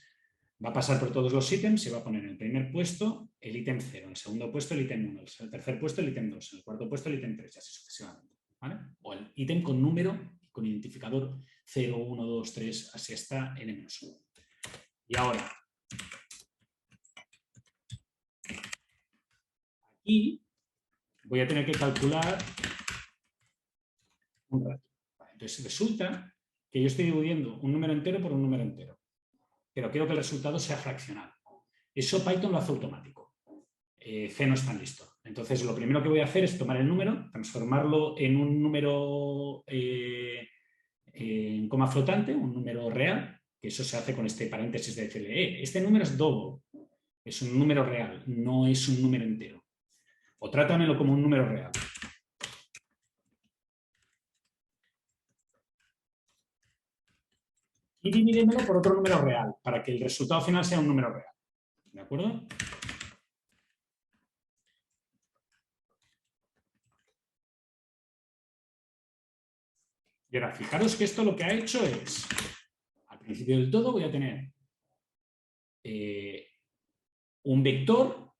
va a pasar por todos los ítems y va a poner en el primer puesto el ítem 0, en el segundo puesto el ítem 1, en el tercer puesto el ítem 2, en el cuarto puesto el ítem 3 y así sucesivamente. ¿Vale? O el ítem con número, con identificador 0, 1, 2, 3, así hasta n-1. Y ahora, aquí voy a tener que calcular un ratio. Entonces resulta que yo estoy dividiendo un número entero por un número entero, pero quiero que el resultado sea fraccional. Eso Python lo hace automático. C no es tan listo. Entonces lo primero que voy a hacer es tomar el número, transformarlo en un número en coma flotante, un número real, que eso se hace con este paréntesis de decirle, este número es double, es un número real, no es un número entero. O trátamelo como un número real. Y divídemelo por otro número real, para que el resultado final sea un número real. ¿De acuerdo? Y ahora, fijaros que esto lo que ha hecho es, al principio del todo voy a tener un vector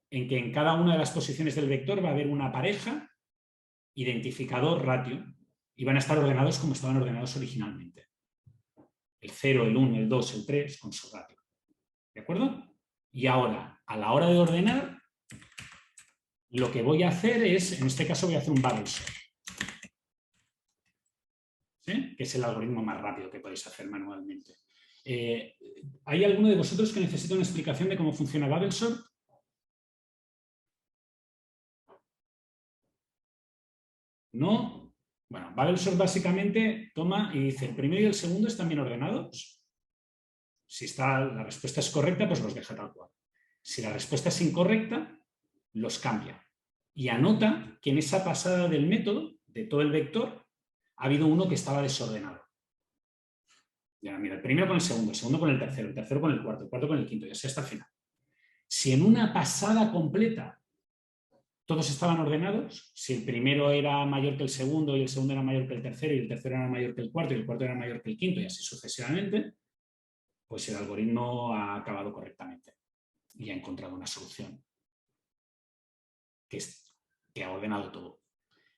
en que en cada una de las posiciones del vector va a haber una pareja, identificador, ratio, y van a estar ordenados como estaban ordenados originalmente. El 0, el 1, el 2, el 3 con su ratio. ¿De acuerdo? Y ahora, a la hora de ordenar, lo que voy a hacer es, en este caso voy a hacer un bubble sort. ¿Sí? Que es el algoritmo más rápido que podéis hacer manualmente. ¿Hay alguno de vosotros que necesita una explicación de cómo funciona bubble sort? ¿No? Bueno, bubble sort básicamente toma y dice, el primero y el segundo están bien ordenados. Si la respuesta es correcta, pues los deja tal cual. Si la respuesta es incorrecta, los cambia. Y anota que en esa pasada del método, de todo el vector, ha habido uno que estaba desordenado. Ya, mira, el primero con el segundo con el tercero con el cuarto con el quinto, y así hasta el final. Si en una pasada completa todos estaban ordenados, si el primero era mayor que el segundo y el segundo era mayor que el tercero y el tercero era mayor que el cuarto y el cuarto era mayor que el quinto y así sucesivamente, pues el algoritmo ha acabado correctamente y ha encontrado una solución que ha ordenado todo.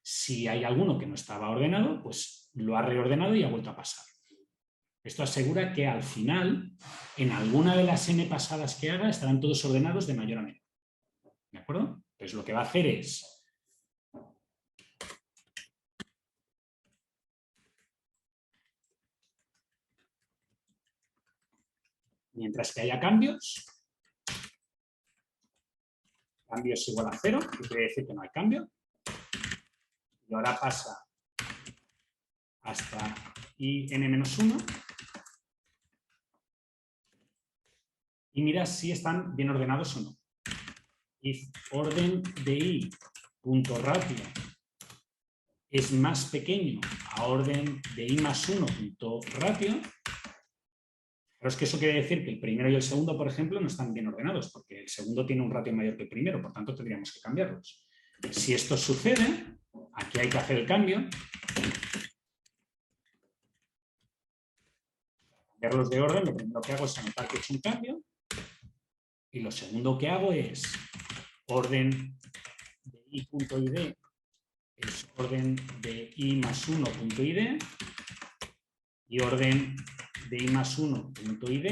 Si hay alguno que no estaba ordenado, pues lo ha reordenado y ha vuelto a pasar. Esto asegura que al final, en alguna de las n pasadas que haga, estarán todos ordenados de mayor a menor. ¿De acuerdo? Pues lo que va a hacer es mientras que haya cambios es igual a 0, que quiere decir que no hay cambio. Y ahora pasa hasta in-1 y mira si están bien ordenados o no. If orden de i.ratio es más pequeño a orden de i más 1.ratio, pero es que eso quiere decir que el primero y el segundo, por ejemplo, no están bien ordenados, porque el segundo tiene un ratio mayor que el primero, por tanto tendríamos que cambiarlos. Si esto sucede, aquí hay que hacer el cambio. Cambiarlos de orden, lo primero que hago es anotar que he hecho un cambio. Y lo segundo que hago es orden de i.id es orden de i más 1.id y orden de i más 1.id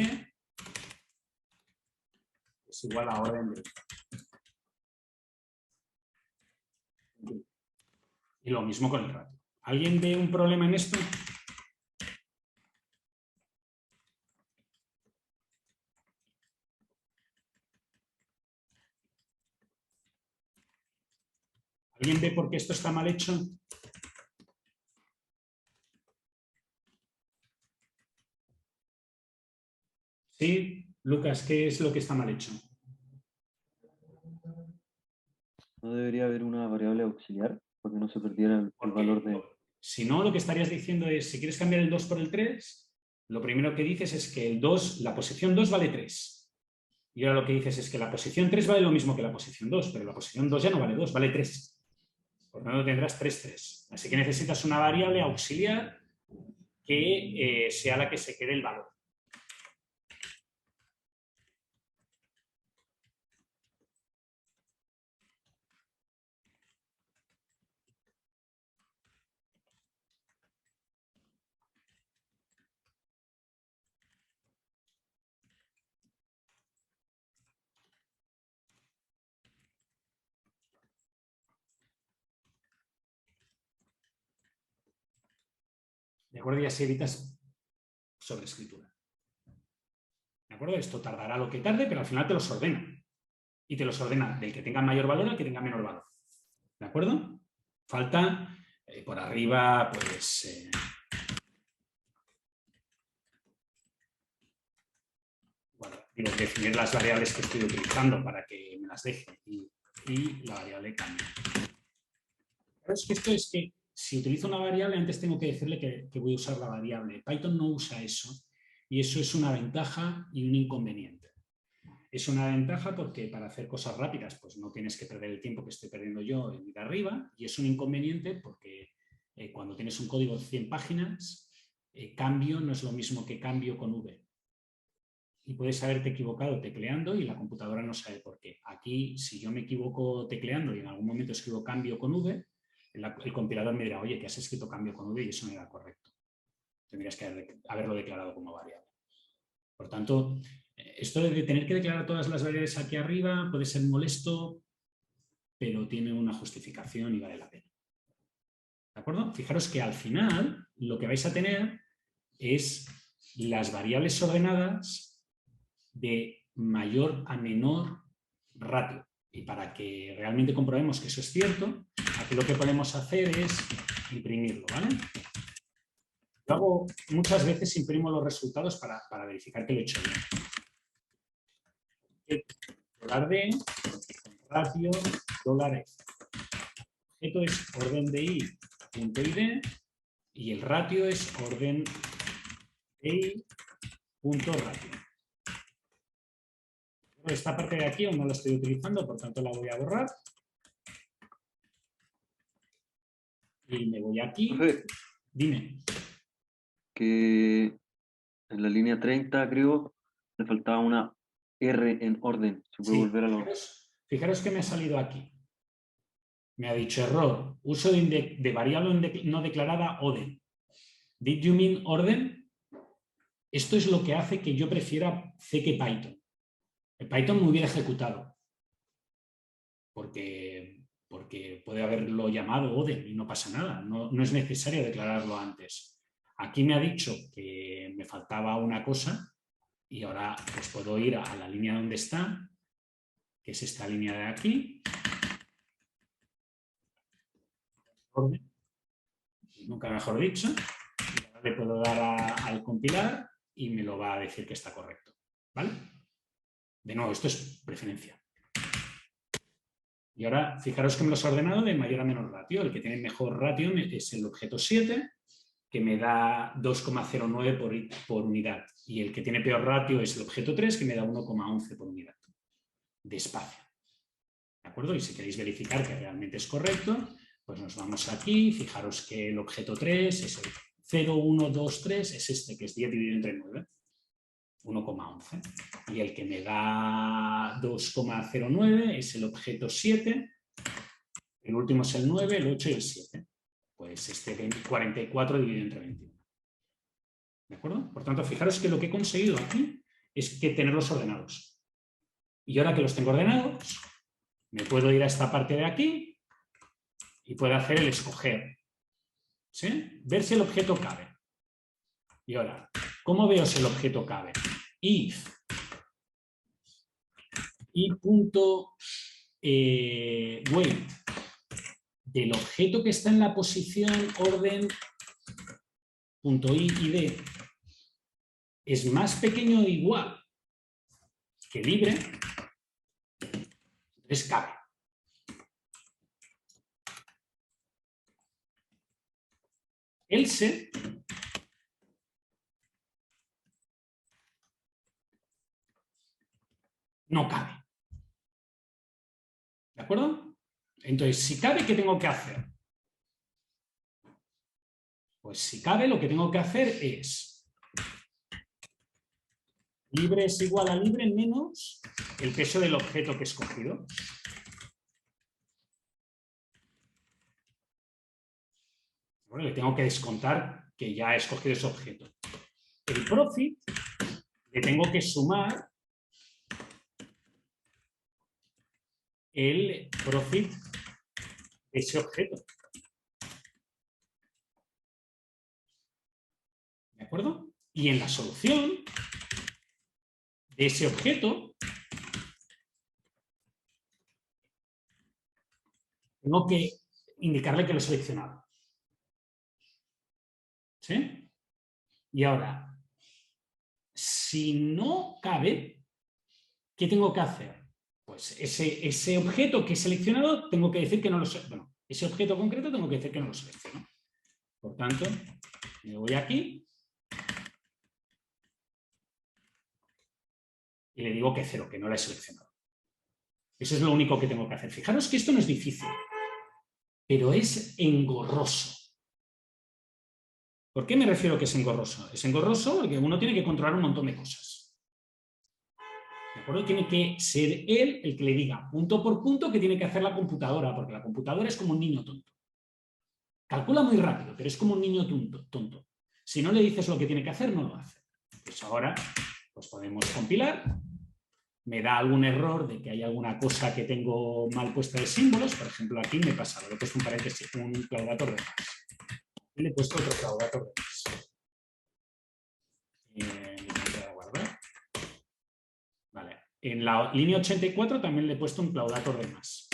es igual a orden de i. Y lo mismo con el ratio. ¿Alguien ve un problema en esto? ¿Alguien ve por qué esto está mal hecho? Sí, Lucas, ¿qué es lo que está mal hecho? ¿No debería haber una variable auxiliar para que no se perdiera el valor de...? Si no, lo que estarías diciendo es, si quieres cambiar el 2 por el 3, lo primero que dices es que el 2, la posición 2 vale 3. Y ahora lo que dices es que la posición 3 vale lo mismo que la posición 2, pero la posición 2 ya no vale 2, vale 3. Por lo tanto, tendrás 3, 3. Así que necesitas una variable auxiliar que sea la que se quede el valor. ¿De acuerdo? Y así evitas sobreescritura. ¿De acuerdo? Esto tardará lo que tarde, pero al final te los ordena. Y te los ordena del que tenga mayor valor al que tenga menor valor. ¿De acuerdo? Falta por arriba, pues... bueno, digo, definir las variables que estoy utilizando para que me las deje y la variable cambia. Pero es que esto es que si utilizo una variable, antes tengo que decirle que voy a usar la variable. Python no usa eso y eso es una ventaja y un inconveniente. Es una ventaja porque para hacer cosas rápidas pues no tienes que perder el tiempo que estoy perdiendo yo en ir arriba, y es un inconveniente porque cuando tienes un código de 100 páginas, cambio no es lo mismo que cambio con V. Y puedes haberte equivocado tecleando y la computadora no sabe por qué. Aquí, si yo me equivoco tecleando y en algún momento escribo cambio con V, el compilador me dirá, oye, que has escrito cambio con V y eso no era correcto. Tendrías que haberlo declarado como variable. Por tanto, esto de tener que declarar todas las variables aquí arriba puede ser molesto, pero tiene una justificación y vale la pena. ¿De acuerdo? Fijaros que al final lo que vais a tener es las variables ordenadas de mayor a menor ratio. Y para que realmente comprobemos que eso es cierto, aquí lo que podemos hacer es imprimirlo, ¿vale? Yo hago, muchas veces imprimo los resultados para verificar que lo he hecho bien. $D, ratio, $F. Esto es orden de i.id y el ratio es orden de i.ratio. Esta parte de aquí aún no la estoy utilizando, por tanto la voy a borrar. Y me voy aquí. Profe, dime. Que en la línea 30, creo, le faltaba una R en orden. ¿Se puede volver a lo...? Fijaros que me ha salido aquí. Me ha dicho error. Uso de variable no declarada orden. ¿Did you mean orden? Esto es lo que hace que yo prefiera C que Python. El Python me hubiera ejecutado. Porque puede haberlo llamado orden y no pasa nada. No es necesario declararlo antes. Aquí me ha dicho que me faltaba una cosa y ahora pues puedo ir a la línea donde está, que es esta línea de aquí. Orden. Nunca mejor dicho. Y ahora le puedo dar al compilar y me lo va a decir que está correcto. ¿Vale? De nuevo, esto es preferencia. Y ahora, fijaros que me los ha ordenado de mayor a menor ratio. El que tiene mejor ratio es el objeto 7, que me da 2,09 por unidad. Y el que tiene peor ratio es el objeto 3, que me da 1,11 por unidad de espacio. ¿De acuerdo? Y si queréis verificar que realmente es correcto, pues nos vamos aquí. Fijaros que el objeto 3 es el 0, 1, 2, 3, es este, que es 10 dividido entre 9. 1,11. Y el que me da 2,09 es el objeto 7. El último es el 9, el 8 y el 7. Pues este 44 dividido entre 21. ¿De acuerdo? Por tanto, fijaros que lo que he conseguido aquí es que tenerlos ordenados. Y ahora que los tengo ordenados, me puedo ir a esta parte de aquí y puedo hacer el escoger. ¿Sí? Ver si el objeto cabe. Y ahora, ¿cómo veo si el objeto cabe? If i.weight del objeto que está en la posición orden .i y d es más pequeño o igual que libre, entonces cabe. Else no cabe. ¿De acuerdo? Entonces, si cabe, ¿qué tengo que hacer? Pues si cabe, lo que tengo que hacer es libre es igual a libre menos el peso del objeto que he escogido. Bueno, le tengo que descontar que ya he escogido ese objeto. El profit le tengo que sumar el profit de ese objeto. ¿De acuerdo? Y en la solución de ese objeto tengo que indicarle que lo he seleccionado. ¿Sí? Y ahora, si no cabe, ¿qué tengo que hacer? Pues ese objeto que he seleccionado tengo que decir que no lo selecciono. Bueno, ese objeto concreto tengo que decir que no lo selecciono. Por tanto, me voy aquí y le digo que 0, que no la he seleccionado. Eso es lo único que tengo que hacer. Fijaros que esto no es difícil, pero es engorroso. ¿Por qué me refiero que es engorroso? Es engorroso porque uno tiene que controlar un montón de cosas. ¿De acuerdo? Tiene que ser él el que le diga punto por punto qué tiene que hacer la computadora, porque la computadora es como un niño tonto. Calcula muy rápido, pero es como un niño tonto. Si no le dices lo que tiene que hacer, no lo hace. Pues ahora pues podemos compilar. Me da algún error de que hay alguna cosa que tengo mal puesta de símbolos. Por ejemplo, aquí me pasa, le he puesto un paréntesis, un claudator de más. Y le he puesto otro claudator de más. Voy a guardar. Vale. En la línea 84 también le he puesto un claudator de más.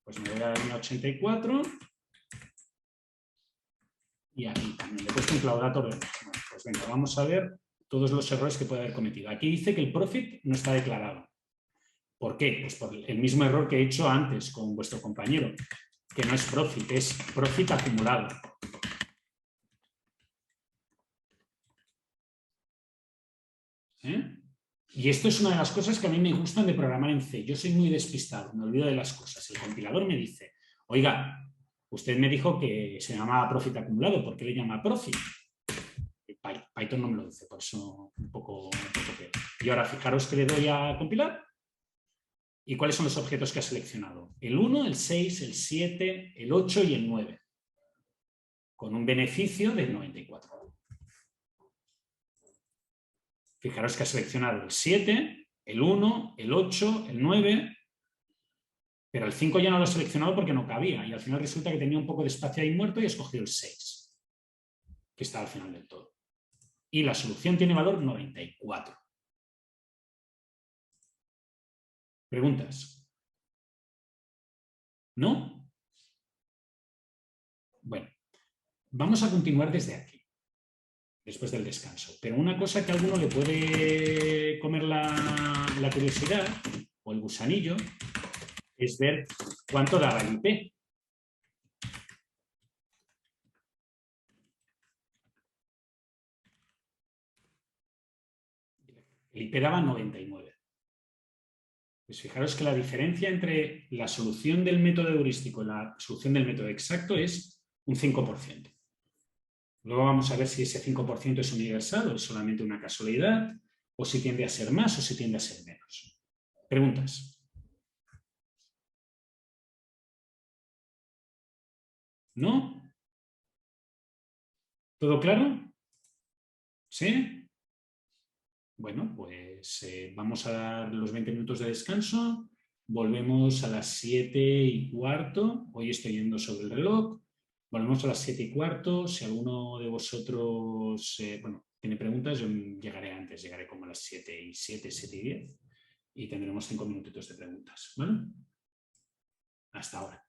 Pues me voy a la línea 84. Y aquí también le he puesto un claudator de más. Bueno, pues venga, vamos a ver todos los errores que puede haber cometido. Aquí dice que el profit no está declarado. ¿Por qué? Pues por el mismo error que he hecho antes con vuestro compañero, que no es profit, es profit acumulado. ¿Eh? Y esto es una de las cosas que a mí me gustan de programar en C. Yo soy muy despistado, me olvido de las cosas. El compilador me dice, oiga, usted me dijo que se llamaba profit acumulado, ¿por qué le llama profit? Python no me lo dice, por eso un poco peor. Y ahora fijaros que le doy a compilar. ¿Y cuáles son los objetos que ha seleccionado? El 1, el 6, el 7, el 8 y el 9. Con un beneficio del 94. Fijaros que ha seleccionado el 7, el 1, el 8, el 9, pero el 5 ya no lo ha seleccionado porque no cabía. Y al final resulta que tenía un poco de espacio ahí muerto y ha escogido el 6, que está al final del todo. Y la solución tiene valor 94. ¿Preguntas? ¿No? Bueno, vamos a continuar desde aquí, después del descanso. Pero una cosa que a alguno le puede comer la curiosidad o el gusanillo es ver cuánto daba el IP. El IP daba 99. Pues fijaros que la diferencia entre la solución del método heurístico y la solución del método exacto es un 5%. Luego vamos a ver si ese 5% es universal o es solamente una casualidad, o si tiende a ser más o si tiende a ser menos. ¿Preguntas? ¿No? ¿Todo claro? ¿Sí? Bueno, pues vamos a dar los 20 minutos de descanso. Volvemos a las 7:15. Hoy estoy yendo sobre el reloj. Volvemos a las 7:15. Si alguno de vosotros tiene preguntas, yo llegaré antes. Llegaré como a las 7:07, 7:10. Y tendremos 5 minutitos de preguntas. ¿Vale? Hasta ahora.